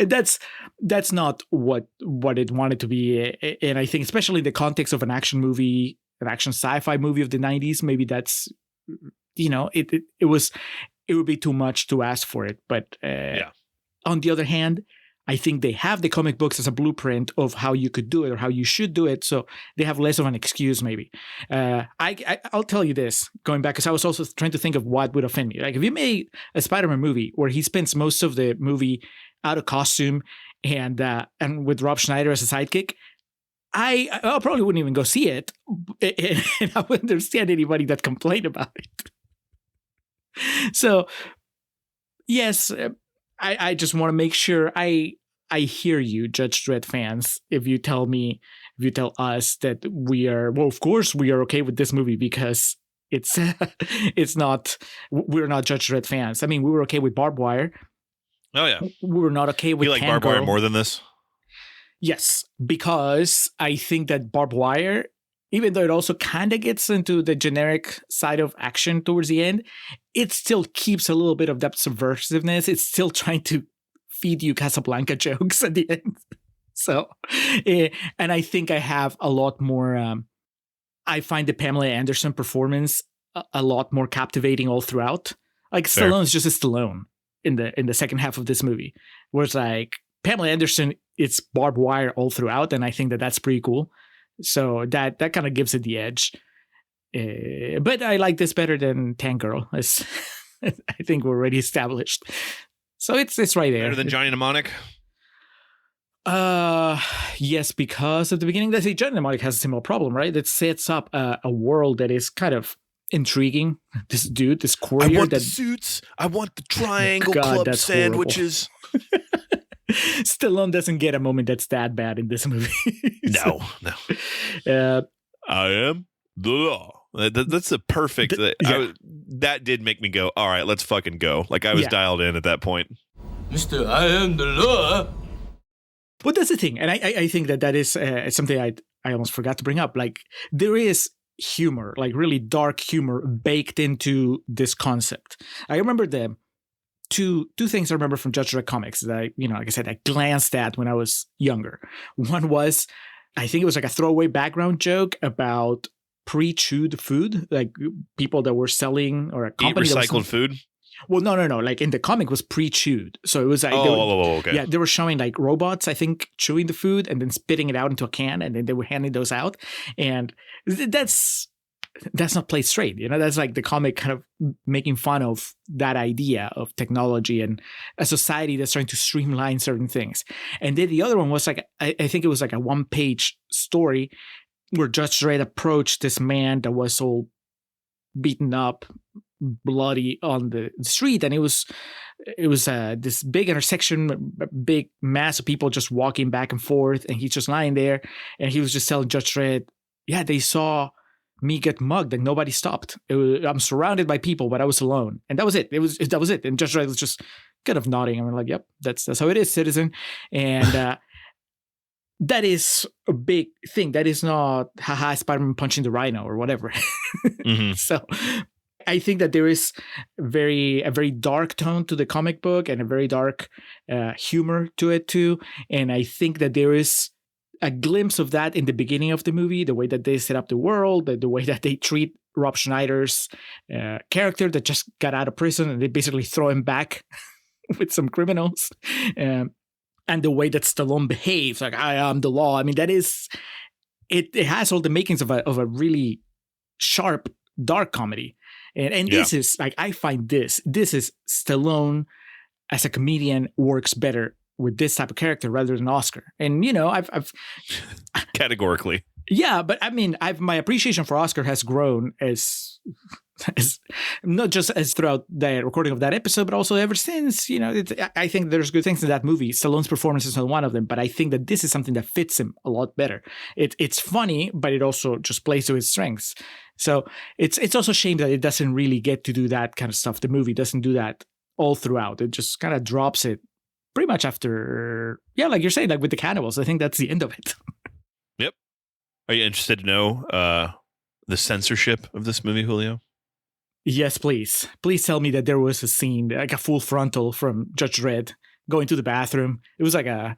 [SPEAKER 2] That's not what it wanted to be. And I think, especially in the context of an action movie, an action sci-fi movie of the 90s, maybe that's, it would be too much to ask for it. But on the other hand, I think they have the comic books as a blueprint of how you could do it or how you should do it. So they have less of an excuse, maybe. I'll tell you this, going back, because I was also trying to think of what would offend me. Like, if you made a Spider-Man movie where he spends most of the movie out of costume and with Rob Schneider as a sidekick, I probably wouldn't even go see it. And I wouldn't understand anybody that complained about it. So, yes, I just want to make sure I hear you, Judge Dredd fans. If you tell us that we are, well, of course we are okay with this movie because it's not, we're not Judge Dredd fans. I mean, we were okay with Barbed Wire.
[SPEAKER 1] Oh yeah,
[SPEAKER 2] we were not okay with.
[SPEAKER 1] You like Barbed Wire more than this?
[SPEAKER 2] Yes, because I think that Barbed Wire, even though it also kind of gets into the generic side of action towards the end, it still keeps a little bit of that subversiveness. It's still trying to feed you Casablanca jokes at the end. So, and I think I have a lot more, I find the Pamela Anderson performance a lot more captivating all throughout. Like, Stallone's just a Stallone in the second half of this movie, where it's like Pamela Anderson, it's Barbed Wire all throughout, and I think that that's pretty cool. So that kind of gives it the edge. But I like this better than Tank Girl, as I think we're already established. So it's right there.
[SPEAKER 1] Better than Johnny Mnemonic?
[SPEAKER 2] Yes, because at the beginning, Johnny Mnemonic has a similar problem, right? It sets up a world that is kind of intriguing. This dude, this courier,
[SPEAKER 1] I want the suits. I want the triangle club sandwiches.
[SPEAKER 2] Stallone doesn't get a moment that's that bad in this movie.
[SPEAKER 1] No. I am the law. That's a perfect. That did make me go, all right, let's fucking go. Like, I was dialed in at that point.
[SPEAKER 6] Mr. I am the law.
[SPEAKER 2] But that's the thing, and I think that is something I almost forgot to bring up. Like, there is humor, like really dark humor baked into this concept. I remember the two things I remember from Judge Dredd comics that like I said, I glanced at when I was younger. One was, I think it was like a throwaway background joke about pre-chewed food, like people that were selling, or a company
[SPEAKER 1] eat recycled food.
[SPEAKER 2] Well, no. Like, in the comic was pre-chewed. So it was like,
[SPEAKER 1] okay.
[SPEAKER 2] Yeah, they were showing like robots, I think, chewing the food and then spitting it out into a can, and then they were handing those out. And that's not played straight. That's like the comic kind of making fun of that idea of technology and a society that's trying to streamline certain things. And then the other one was like, I think it was like a 1-page story where Judge Dredd approached this man that was all beaten up, bloody on the street, and it was this big intersection, big mass of people just walking back and forth, and he's just lying there, and he was just telling Judge Dredd, yeah, they saw me get mugged and nobody stopped. I'm surrounded by people, but I was alone, and that was it. That was it. And Judge Dredd was just kind of nodding, and we're like, yep, that's how it is, citizen. And that is a big thing. That is not haha Spider-Man punching the rhino or whatever. Mm-hmm. So I think that there is a very dark tone to the comic book and a very dark humor to it too. And I think that there is a glimpse of that in the beginning of the movie, the way that they set up the world, the way that they treat Rob Schneider's character that just got out of prison, and they basically throw him back with some criminals. And the way that Stallone behaves, like, I am the law. I mean, that is, it has all the makings of a really sharp, dark comedy. And this is, like, I find this is Stallone as a comedian works better with this type of character rather than Oscar. And, I've
[SPEAKER 1] categorically.
[SPEAKER 2] Yeah, but I mean, my appreciation for Oscar has grown as not just as throughout the recording of that episode, but also ever since. I think there's good things in that movie. Stallone's performance is not one of them, but I think that this is something that fits him a lot better. It's funny, but it also just plays to his strengths. So it's also a shame that it doesn't really get to do that kind of stuff. The movie doesn't do that all throughout. It just kind of drops it pretty much after, like you're saying, like with the cannibals. I think that's the end of it.
[SPEAKER 1] Yep. Are you interested to know the censorship of this movie, Julio?
[SPEAKER 2] Yes, please. Please tell me that there was a scene, like a full frontal from Judge Dredd going to the bathroom. It was like a...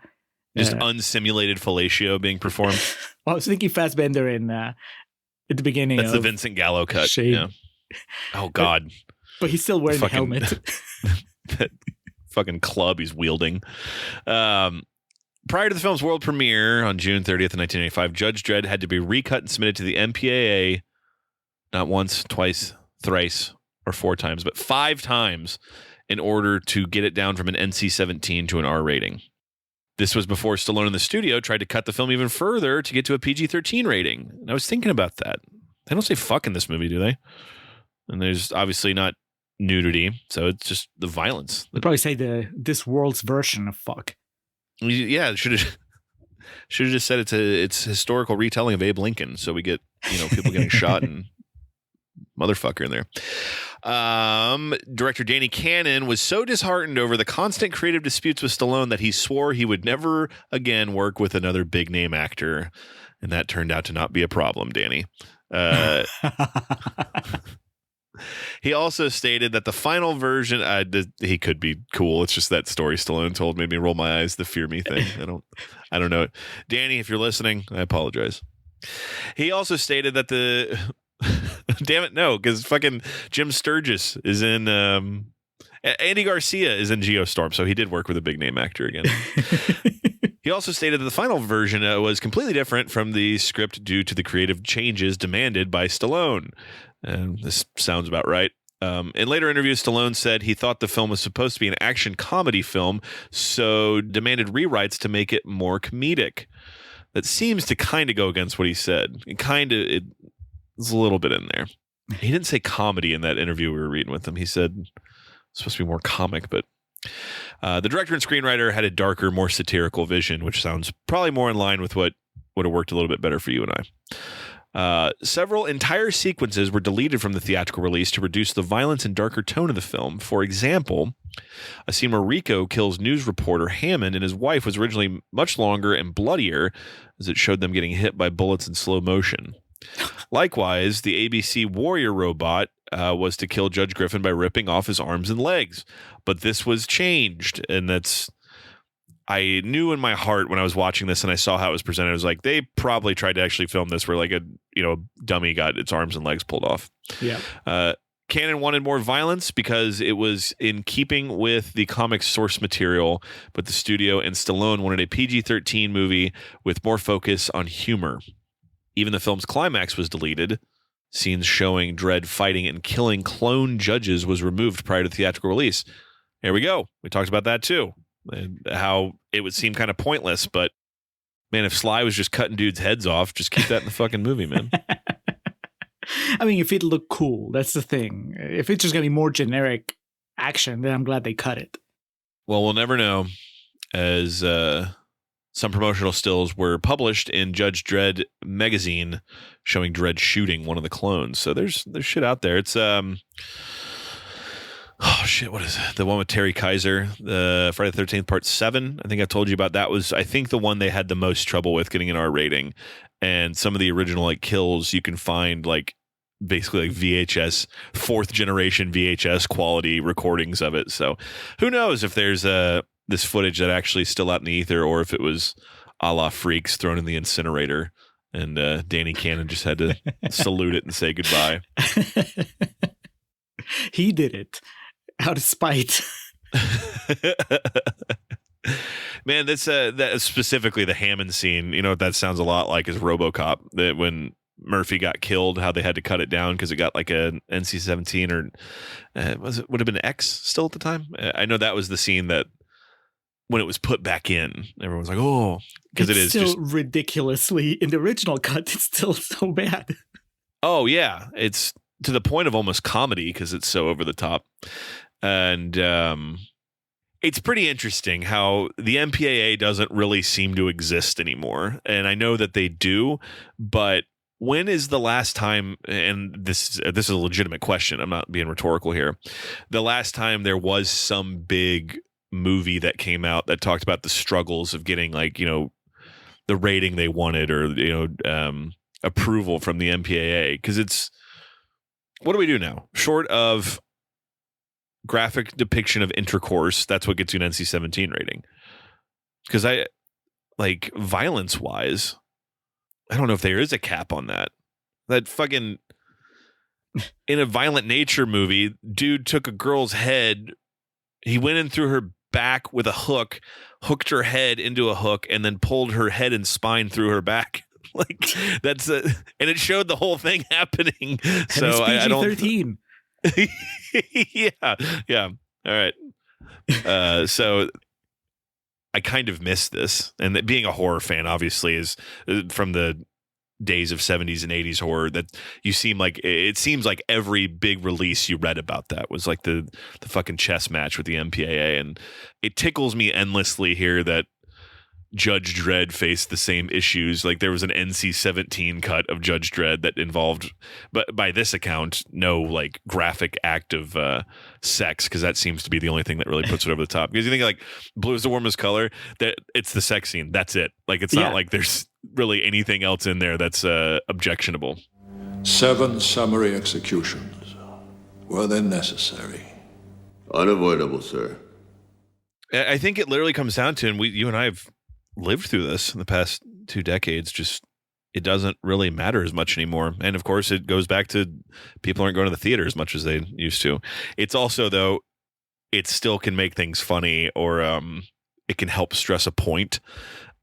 [SPEAKER 1] Just unsimulated fellatio being performed.
[SPEAKER 2] Well, I was thinking Fassbender in at the beginning.
[SPEAKER 1] That's the Vincent Gallo cut.
[SPEAKER 2] Shade.
[SPEAKER 1] Yeah. Oh, God.
[SPEAKER 2] But he's still wearing the helmet.
[SPEAKER 1] That fucking club he's wielding. Prior to the film's world premiere on June 30th, 1985, Judge Dredd had to be recut and submitted to the MPAA not once, twice, thrice, or 4 times, but 5 times in order to get it down from an NC-17 to an R rating. This was before Stallone in the studio tried to cut the film even further to get to a PG-13 rating. And I was thinking about that. They don't say fuck in this movie, do they? And there's obviously not nudity, so it's just the violence.
[SPEAKER 2] They'd probably say this world's version of fuck.
[SPEAKER 1] Yeah, should have just said it's historical retelling of Abe Lincoln, so we get people getting shot and motherfucker in there. Director Danny Cannon was so disheartened over the constant creative disputes with Stallone that he swore he would never again work with another big name actor, and that turned out to not be a problem, Danny. He also stated that the final version, he could be cool. It's just that story Stallone told made me roll my eyes. The fear me thing. I don't know it. Danny, if you're listening, I apologize. He also stated that damn it, no, because fucking Jim Sturgis is in. Andy Garcia is in Geostorm, so he did work with a big name actor again. He also stated that the final version was completely different from the script due to the creative changes demanded by Stallone. And this sounds about right. In later interviews, Stallone said he thought the film was supposed to be an action comedy film, so demanded rewrites to make it more comedic. That seems to kind of go against what he said. It's a little bit in there. He didn't say comedy in that interview we were reading with him. He said it's supposed to be more comic, but the director and screenwriter had a darker, more satirical vision, which sounds probably more in line with what would have worked a little bit better for you and I. Several entire sequences were deleted from the theatrical release to reduce the violence and darker tone of the film. For example, a scene where Rico kills news reporter Hammond and his wife was originally much longer and bloodier, as it showed them getting hit by bullets in slow motion. Likewise, the ABC Warrior robot was to kill Judge Griffin by ripping off his arms and legs. But this was changed, and I knew in my heart when I was watching this and I saw how it was presented, I was like, they probably tried to actually film this where like a dummy got its arms and legs pulled off.
[SPEAKER 2] Yeah.
[SPEAKER 1] Cannon wanted more violence because it was in keeping with the comic's source material, but the studio and Stallone wanted a PG-13 movie with more focus on humor. Even the film's climax was deleted. Scenes showing Dredd fighting and killing clone judges was removed prior to theatrical release. Here we go. We talked about that too. And how it would seem kind of pointless, but man, if Sly was just cutting dudes' heads off, just keep that in the fucking movie, man.
[SPEAKER 2] I mean, if it looked cool, that's the thing. If it's just gonna be more generic action, then I'm glad they cut it.
[SPEAKER 1] Well, we'll never know, as some promotional stills were published in Judge Dredd magazine showing Dredd shooting one of the clones. So there's shit out there. It's oh shit, what is it? The one with Terry Kaiser, the Friday the 13th Part 7. I think I told you about that. Was I think the one they had the most trouble with getting an R rating. And some of the original like kills you can find like basically like VHS, 4th generation VHS quality recordings of it. So who knows if there's this footage that actually is still out in the ether, or if it was a la Freaks thrown in the incinerator and Danny Cannon just had to salute it and say goodbye.
[SPEAKER 2] He did it out of spite.
[SPEAKER 1] Man, that specifically the Hammond scene, you know what that sounds a lot like is RoboCop, that when Murphy got killed, how they had to cut it down because it got like an NC-17 or would have been X still at the time. I know that was the scene that when it was put back in, everyone's like, oh, because it is
[SPEAKER 2] still
[SPEAKER 1] just
[SPEAKER 2] ridiculously in the original cut. It's still so bad.
[SPEAKER 1] Oh yeah, it's to the point of almost comedy because it's so over the top. And it's pretty interesting how the MPAA doesn't really seem to exist anymore. And I know that they do, but when is the last time, and this is a legitimate question, I'm not being rhetorical here, the last time there was some big movie that came out that talked about the struggles of getting, like, you know, the rating they wanted, or, you know, approval from the MPAA? Because it's, what do we do now? Short of graphic depiction of intercourse, that's what gets you an NC-17 rating. Because violence wise, I don't know if there is a cap on that. That fucking, in a Violent Nature movie, dude took a girl's head, he went in through her back with a hook, hooked her head into a hook, and then pulled her head and spine through her back. Like, that's and it showed the whole thing happening.
[SPEAKER 2] And
[SPEAKER 1] so
[SPEAKER 2] it's
[SPEAKER 1] I don't.
[SPEAKER 2] PG-13.
[SPEAKER 1] Yeah. All right. So I kind of missed this, and that, being a horror fan, obviously, is from the days of 70s and 80s horror, that it seems like every big release you read about that was like the fucking chess match with the MPAA, and it tickles me endlessly here that Judge Dredd faced the same issues. Like, there was an NC-17 cut of Judge Dredd that involved, but by this account, no like graphic act of sex, because that seems to be the only thing that really puts it over the top. Because you think like Blue is the Warmest Color, that it's the sex scene, that's it. Like, it's not like there's really anything else in there that's objectionable.
[SPEAKER 7] 7 summary executions. Were they necessary?
[SPEAKER 3] Unavoidable, sir.
[SPEAKER 1] I think it literally comes down to, and you and I have lived through this in the past 2 decades, just it doesn't really matter as much anymore. And of course, it goes back to people aren't going to the theater as much as they used to. It's also, though, it still can make things funny, or it can help stress a point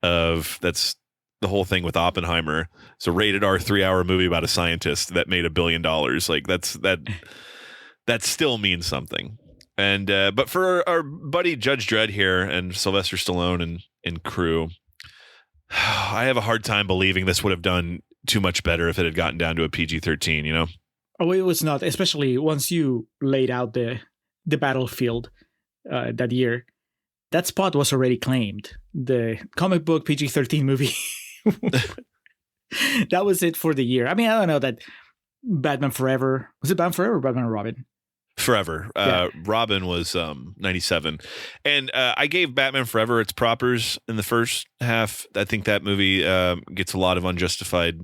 [SPEAKER 1] of, that's the whole thing with Oppenheimer. It's a rated R 3-hour movie about a scientist that made $1 billion. Like, that still means something. And but for our buddy Judge Dredd here and Sylvester Stallone and crew, I have a hard time believing this would have done too much better if it had gotten down to a PG-13, you know?
[SPEAKER 2] Oh, it was not, especially once you laid out the battlefield that year. That spot was already claimed. The comic book PG-13 movie, that was it for the year. I mean, I don't know that Batman Forever, was it Batman Forever or Batman and Robin?
[SPEAKER 1] Forever. Robin was 97. And I gave Batman Forever its propers in the first half. I think that movie gets a lot of unjustified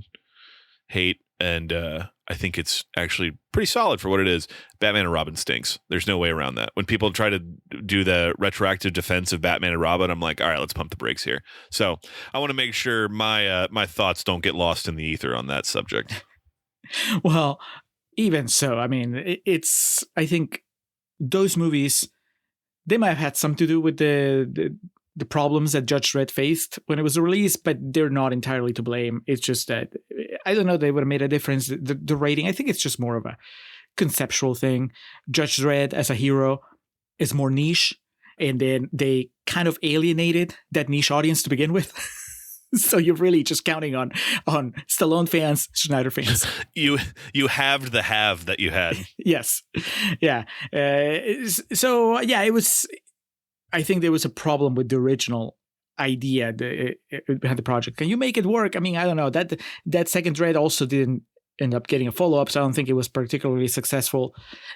[SPEAKER 1] hate, and I think it's actually pretty solid for what it is. Batman and Robin stinks. There's no way around that. When people try to do the retroactive defense of Batman and Robin, I'm like, all right, let's pump the brakes here. So I want to make sure my thoughts don't get lost in the ether on that subject.
[SPEAKER 2] Well, even so, I mean, I think those movies, they might have had something to do with the problems that Judge Dredd faced when it was released, but they're not entirely to blame. It's just that, I don't know, they would have made a difference. The rating, I think it's just more of a conceptual thing. Judge Dredd as a hero is more niche, and then they kind of alienated that niche audience to begin with. So you're really just counting on Stallone fans, Schneider fans.
[SPEAKER 1] You halved the have that you had.
[SPEAKER 2] Yes. Yeah. So yeah, it was, I think there was a problem with the original idea behind the project. Can you make it work? I mean, I don't know. That second Dredd also didn't end up getting a follow-up, so I don't think it was particularly successful.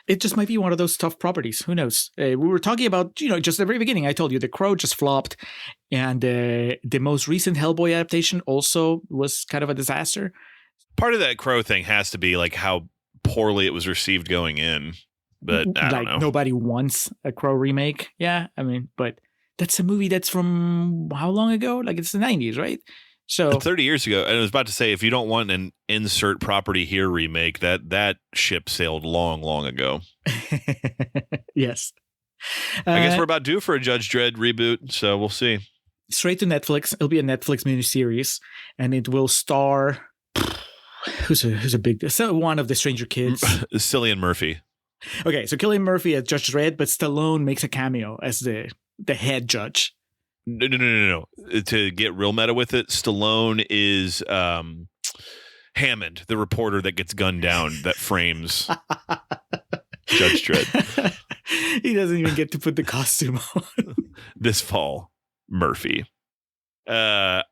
[SPEAKER 2] It just might be one of those tough properties. Who knows? We were talking about, just at the very beginning, I told you The Crow just flopped, and the most recent Hellboy adaptation also was kind of a disaster.
[SPEAKER 1] Part of that Crow thing has to be like how poorly it was received going in, but I don't know.
[SPEAKER 2] Nobody wants a Crow remake. Yeah, I mean, but that's a movie that's from how long ago? Like, it's the 90s, right? So
[SPEAKER 1] 30 years ago. And I was about to say, if you don't want an insert property here remake, that ship sailed long, long ago.
[SPEAKER 2] Yes.
[SPEAKER 1] I guess we're about due for a Judge Dredd reboot, so we'll see.
[SPEAKER 2] Straight to Netflix. It'll be a Netflix miniseries, and it will star who's a big one of the Stranger Kids.
[SPEAKER 1] Cillian Murphy.
[SPEAKER 2] Okay, so Cillian Murphy as Judge Dredd, but Stallone makes a cameo as the head judge.
[SPEAKER 1] No. To get real meta with it, Stallone is Hammond, the reporter that gets gunned down that frames Judge Dredd.
[SPEAKER 2] He doesn't even get to put the costume on.
[SPEAKER 1] This fall, Murphy. All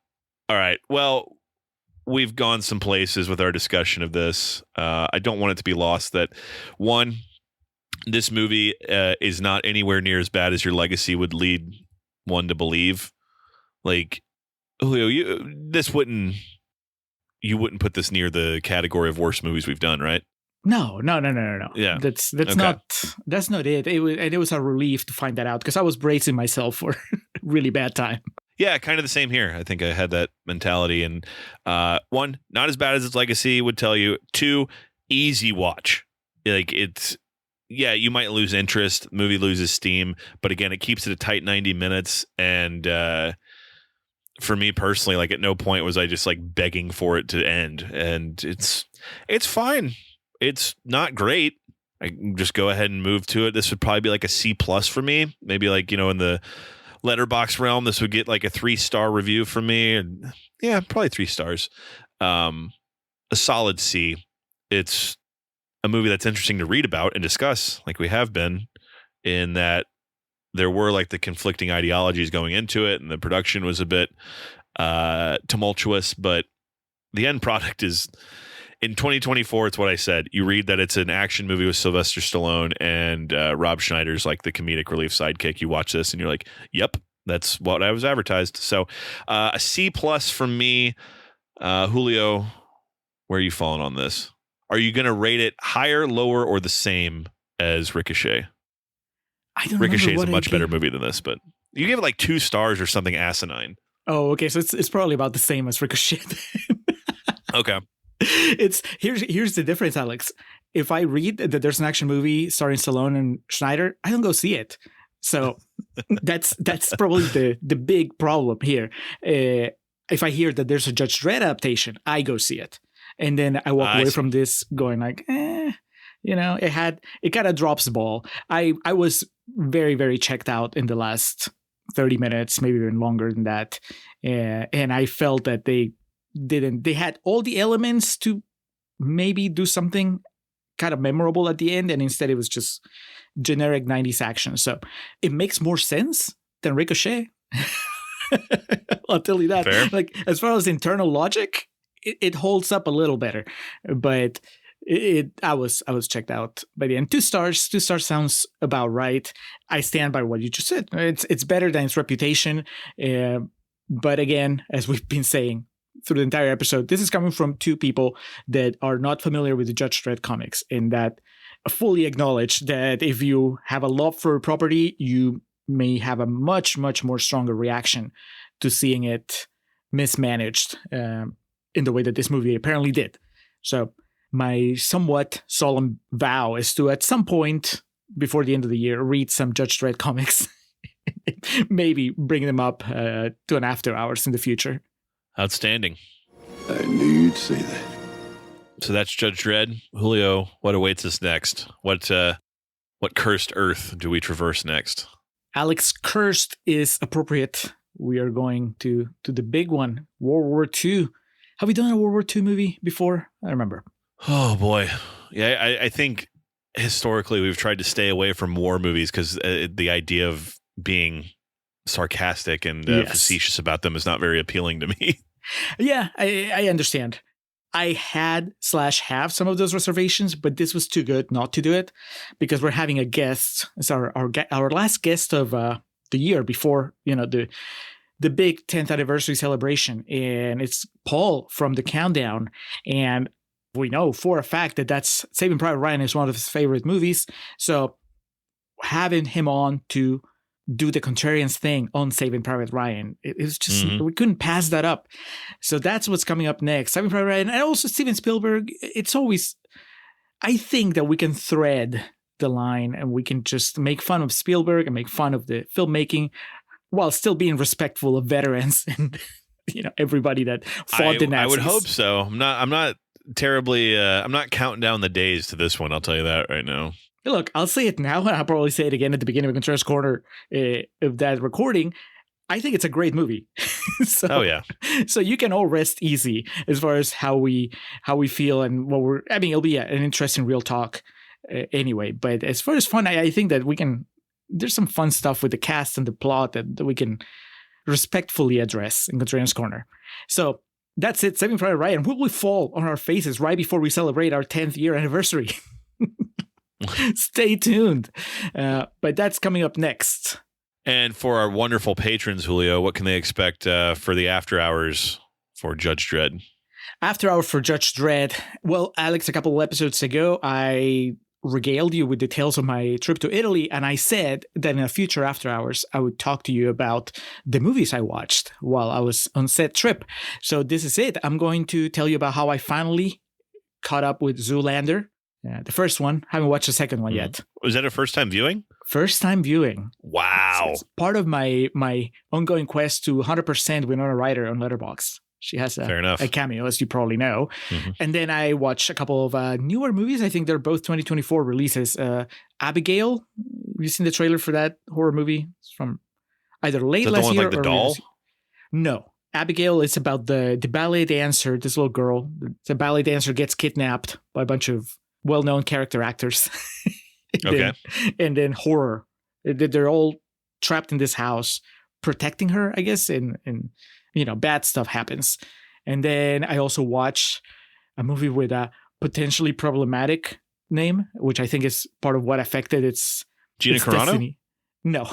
[SPEAKER 1] right. Well, we've gone some places with our discussion of this. I don't want it to be lost that, one, this movie is not anywhere near as bad as your legacy would lead one to believe. Like, Julio, you wouldn't put this near the category of worst movies we've done, right?
[SPEAKER 2] No.
[SPEAKER 1] Yeah,
[SPEAKER 2] that's
[SPEAKER 1] okay.
[SPEAKER 2] not it. It was a relief to find that out because I was bracing myself for really bad time.
[SPEAKER 1] Yeah, kind of the same here. I think I had that mentality. And one, not as bad as its legacy would tell you. Two, easy watch. Like you might lose interest. The movie loses steam, but again, it keeps it a tight 90 minutes. And for me personally, like at no point was I just like begging for it to end. And it's fine. It's not great. I can just go ahead and move to it. This would probably be like a C+ for me. Maybe like, in the letterbox realm, this would get like a 3-star review from me. And yeah, probably 3 stars. A solid C. It's a movie that's interesting to read about and discuss, like we have been, in that there were like the conflicting ideologies going into it, and the production was a bit tumultuous, but the end product is, in 2024, it's what I said. You read that it's an action movie with Sylvester Stallone and Rob Schneider's like the comedic relief sidekick. You watch this and you're like, yep, that's what I was advertised. So a C+ from me. Julio, where are you falling on this? Are you going to rate it higher, lower, or the same as Ricochet?
[SPEAKER 2] I don't
[SPEAKER 1] Ricochet is a much better movie than this, but you give it like 2 stars or something asinine.
[SPEAKER 2] Oh, okay. So it's probably about the same as Ricochet.
[SPEAKER 1] Okay.
[SPEAKER 2] Here's the difference, Alex. If I read that there's an action movie starring Stallone and Schneider, I don't go see it. So that's probably the big problem here. If I hear that there's a Judge Dredd adaptation, I go see it, and then I walk away from this going like, it kind of drops the ball. I was very, very checked out in the last 30 minutes, maybe even longer than that, and I felt that they had all the elements to maybe do something kind of memorable at the end, and instead it was just generic 90s action. So it makes more sense than Ricochet. I'll tell you that.
[SPEAKER 1] Fair.
[SPEAKER 2] Like, as far as internal logic, it holds up a little better, but I was checked out by the end. 2 stars sounds about right. I stand by what you just said. It's better than its reputation, but again, as we've been saying through the entire episode, this is coming from 2 people that are not familiar with the Judge Dredd comics, and that fully acknowledge that if you have a love for a property, you may have a much, much more stronger reaction to seeing it mismanaged in the way that this movie apparently did. So my somewhat solemn vow is to, at some point before the end of the year, read some Judge Dredd comics, maybe bring them up to an after hours in the future.
[SPEAKER 1] Outstanding.
[SPEAKER 3] I knew you'd say that.
[SPEAKER 1] So that's Judge Dredd. Julio, what awaits us next? What cursed earth do we traverse next?
[SPEAKER 2] Alex, cursed is appropriate. We are going to the big one, World War II. Have we done a World War II movie before? I remember.
[SPEAKER 1] Oh, boy. Yeah, I think historically we've tried to stay away from war movies because the idea of being sarcastic and facetious about them is not very appealing to me.
[SPEAKER 2] Yeah, I understand. I have some of those reservations, but this was too good not to do it because we're having a guest. It's our last guest of the year before, the big 10th anniversary celebration. And it's Paul from The Countdown. And we know for a fact that that's Saving Private Ryan is one of his favorite movies. So having him on to do the Contrarians thing on Saving Private Ryan, it was just, we couldn't pass that up. So that's what's coming up next. Saving Private Ryan and also Steven Spielberg. It's always, I think that we can thread the line and we can just make fun of Spielberg and make fun of the filmmaking while still being respectful of veterans and everybody that fought the Nazis.
[SPEAKER 1] I would hope so. I'm not terribly I'm not counting down the days to this one, I'll tell you that right now.
[SPEAKER 2] Look, I'll say it now, and I'll probably say it again at the beginning of Contrarians Corner of that recording. I think it's a great movie.
[SPEAKER 1] Oh yeah.
[SPEAKER 2] So you can all rest easy as far as how we feel and what we're. I mean, it'll be an interesting real talk anyway. But as far as fun, I think that we can. There's some fun stuff with the cast and the plot that we can respectfully address in Contrarians Corner. So That's it, Saving Private Ryan. Will we fall on our faces right before we celebrate our 10th year anniversary? Stay tuned. But that's coming up next.
[SPEAKER 1] And for our wonderful patrons, Julio, what can they expect for the after hours for Judge Dredd?
[SPEAKER 2] After hours for Judge Dredd. Well, Alex, a couple of episodes ago, I regaled you with details of my trip to Italy, and I said that in a future after hours I would talk to you about the movies I watched while I was on said trip. So this is it. I'm going to tell you about how I finally caught up with Zoolander, the first one. Haven't watched the second one yet.
[SPEAKER 1] Was that a first time viewing?
[SPEAKER 2] First time viewing.
[SPEAKER 1] Wow.
[SPEAKER 2] It's part of my ongoing quest to 100% Winona Ryder on Letterboxd. She has a cameo, as you probably know. Mm-hmm. And then I watched a couple of newer movies. I think they're both 2024 releases. Abigail, have you seen the trailer for that horror movie? It's from either late last year
[SPEAKER 1] or the doll?
[SPEAKER 2] No. Abigail is about the ballet dancer, this little girl. The ballet dancer gets kidnapped by a bunch of well-known character actors. And then horror. They're all trapped in this house, protecting her, I guess, and bad stuff happens. And then I also watched a movie with a potentially problematic name, which I think is part of what affected its
[SPEAKER 1] Carano?
[SPEAKER 2] Destiny. No.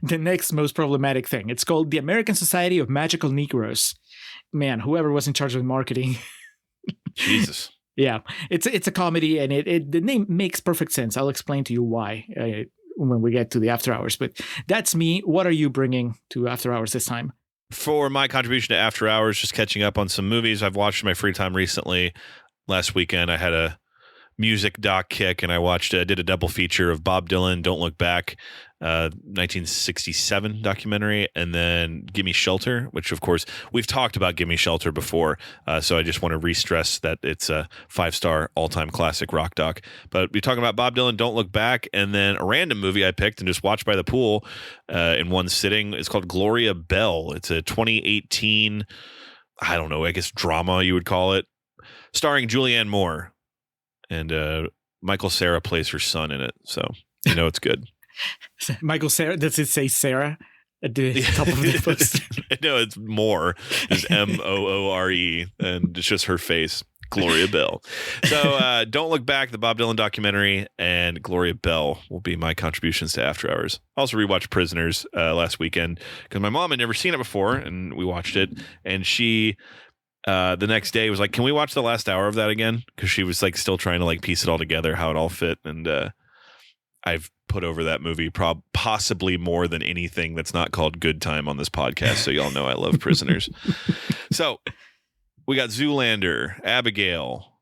[SPEAKER 2] The next most problematic thing. It's called The American Society of Magical Negroes. Man, whoever was in charge of marketing.
[SPEAKER 1] Jesus.
[SPEAKER 2] Yeah. It's a comedy, and the name makes perfect sense. I'll explain to you why when we get to the after hours. But that's me. What are you bringing to after hours this time?
[SPEAKER 1] For my contribution to after hours, just catching up on some movies I've watched in my free time recently. Last weekend, I had a music doc kick, and I did a double feature of Bob Dylan, Don't Look Back, 1967 documentary, and then Gimme Shelter, which of course we've talked about Gimme Shelter before. So I just want to re-stress that it's a 5-star all-time classic rock doc. But we're talking about Bob Dylan, Don't Look Back, and then a random movie I picked and just watched by the pool in one sitting. It's called Gloria Bell. It's a 2018, I don't know, I guess drama you would call it, starring Julianne Moore. And Michael Cera plays her son in it. So, it's good.
[SPEAKER 2] Michael Cera, does it say Sarah at the top of the poster?
[SPEAKER 1] No, it's Moore. It's Moore. And it's just her face. Gloria Bell. So Don't Look Back, the Bob Dylan documentary, and Gloria Bell will be my contributions to After Hours. I also rewatched Prisoners last weekend because my mom had never seen it before, and we watched it. And she... the next day was like, can we watch the last hour of that again? Because she was like still trying to like piece it all together, how it all fit. And I've put over that movie possibly more than anything that's not called Good Time on this podcast. So y'all know I love Prisoners. So we got Zoolander, Abigail,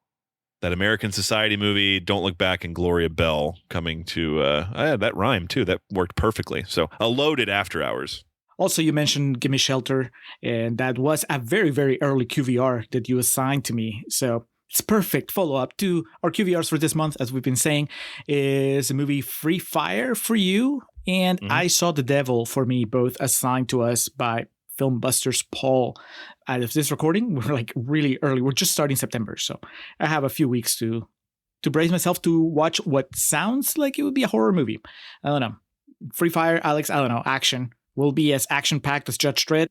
[SPEAKER 1] that American Society movie, Don't Look Back, and Gloria Bell coming to that rhyme too. That worked perfectly. So a loaded after hours.
[SPEAKER 2] Also, you mentioned Gimme Shelter, and that was a very, very early QVR that you assigned to me. So it's perfect follow-up to our QVRs for this month, as we've been saying, is the movie Free Fire for you and I Saw the Devil for me, both assigned to us by Filmbusters Paul. Out of this recording, we're like really early. We're just starting September, so I have a few weeks to brace myself to watch what sounds like it would be a horror movie. I don't know. Free Fire, Alex, I don't know, action. Will be as action-packed as Judge Dredd.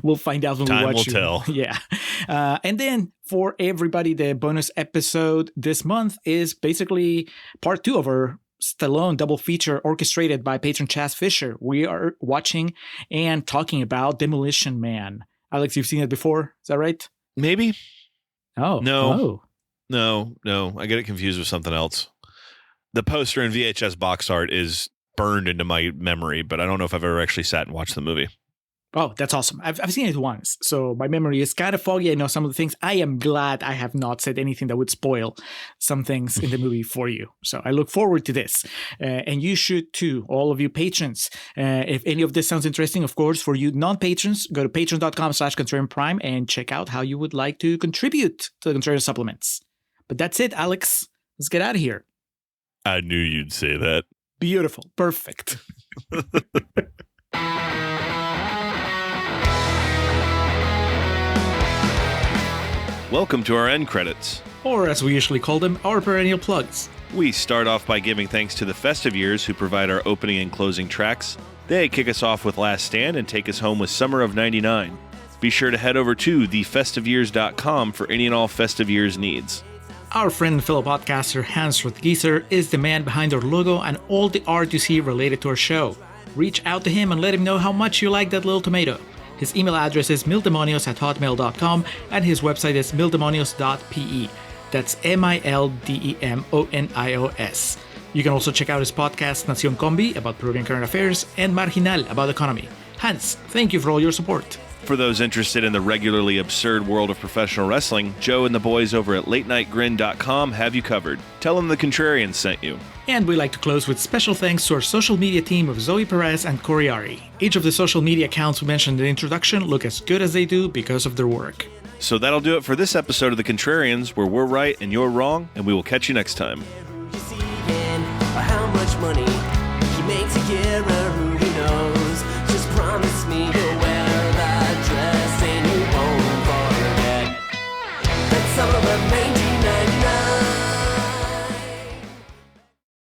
[SPEAKER 2] We'll find out when we watch it.
[SPEAKER 1] Time will tell.
[SPEAKER 2] Yeah. And then for everybody, the bonus episode this month is basically part 2 of our Stallone double feature orchestrated by patron Chaz Fisher. We are watching and talking about Demolition Man. Alex, you've seen it before. Is that right?
[SPEAKER 1] Maybe.
[SPEAKER 2] Oh.
[SPEAKER 1] No. No. I get it confused with something else. The poster and VHS box art is burned into my memory, but I don't know if I've ever actually sat and watched the movie.
[SPEAKER 2] Oh, that's awesome. I've seen it once, so my memory is kind of foggy. I know some of the things. I am glad I have not said anything that would spoil some things in the movie for you. So I look forward to this. And you should too, all of you patrons. If any of this sounds interesting, of course, for you non-patrons, go to patreon.com/Contrarian Prime and check out how you would like to contribute to the Contrarian supplements. But that's it, Alex. Let's get out of here.
[SPEAKER 1] I knew you'd say that.
[SPEAKER 2] Beautiful. Perfect.
[SPEAKER 1] Welcome to our end credits.
[SPEAKER 2] Or as we usually call them, our perennial plugs.
[SPEAKER 1] We start off by giving thanks to the Festive Years who provide our opening and closing tracks. They kick us off with Last Stand and take us home with Summer of '99. Be sure to head over to thefestiveyears.com for any and all festive years needs.
[SPEAKER 2] Our friend and fellow podcaster Hans Rothgieser is the man behind our logo and all the art you see related to our show. Reach out to him and let him know how much you like that little tomato. His email address is mildemonios@hotmail.com and his website is mildemonios.pe. That's MILDEMONIOS. You can also check out his podcast Nación Combi about Peruvian current affairs and Marginal about economy. Hans, thank you for all your support.
[SPEAKER 1] For those interested in the regularly absurd world of professional wrestling, Joe and the boys over at latenightgrin.com have you covered. Tell them the Contrarians sent you.
[SPEAKER 2] And we like to close with special thanks to our social media team of Zoe Perez and Coriari. Each of the social media accounts we mentioned in the introduction look as good as they do because of their work.
[SPEAKER 1] So that'll do it for this episode of The Contrarians, where we're right and you're wrong, and we will catch you next time.
[SPEAKER 4] How much money he makes a year.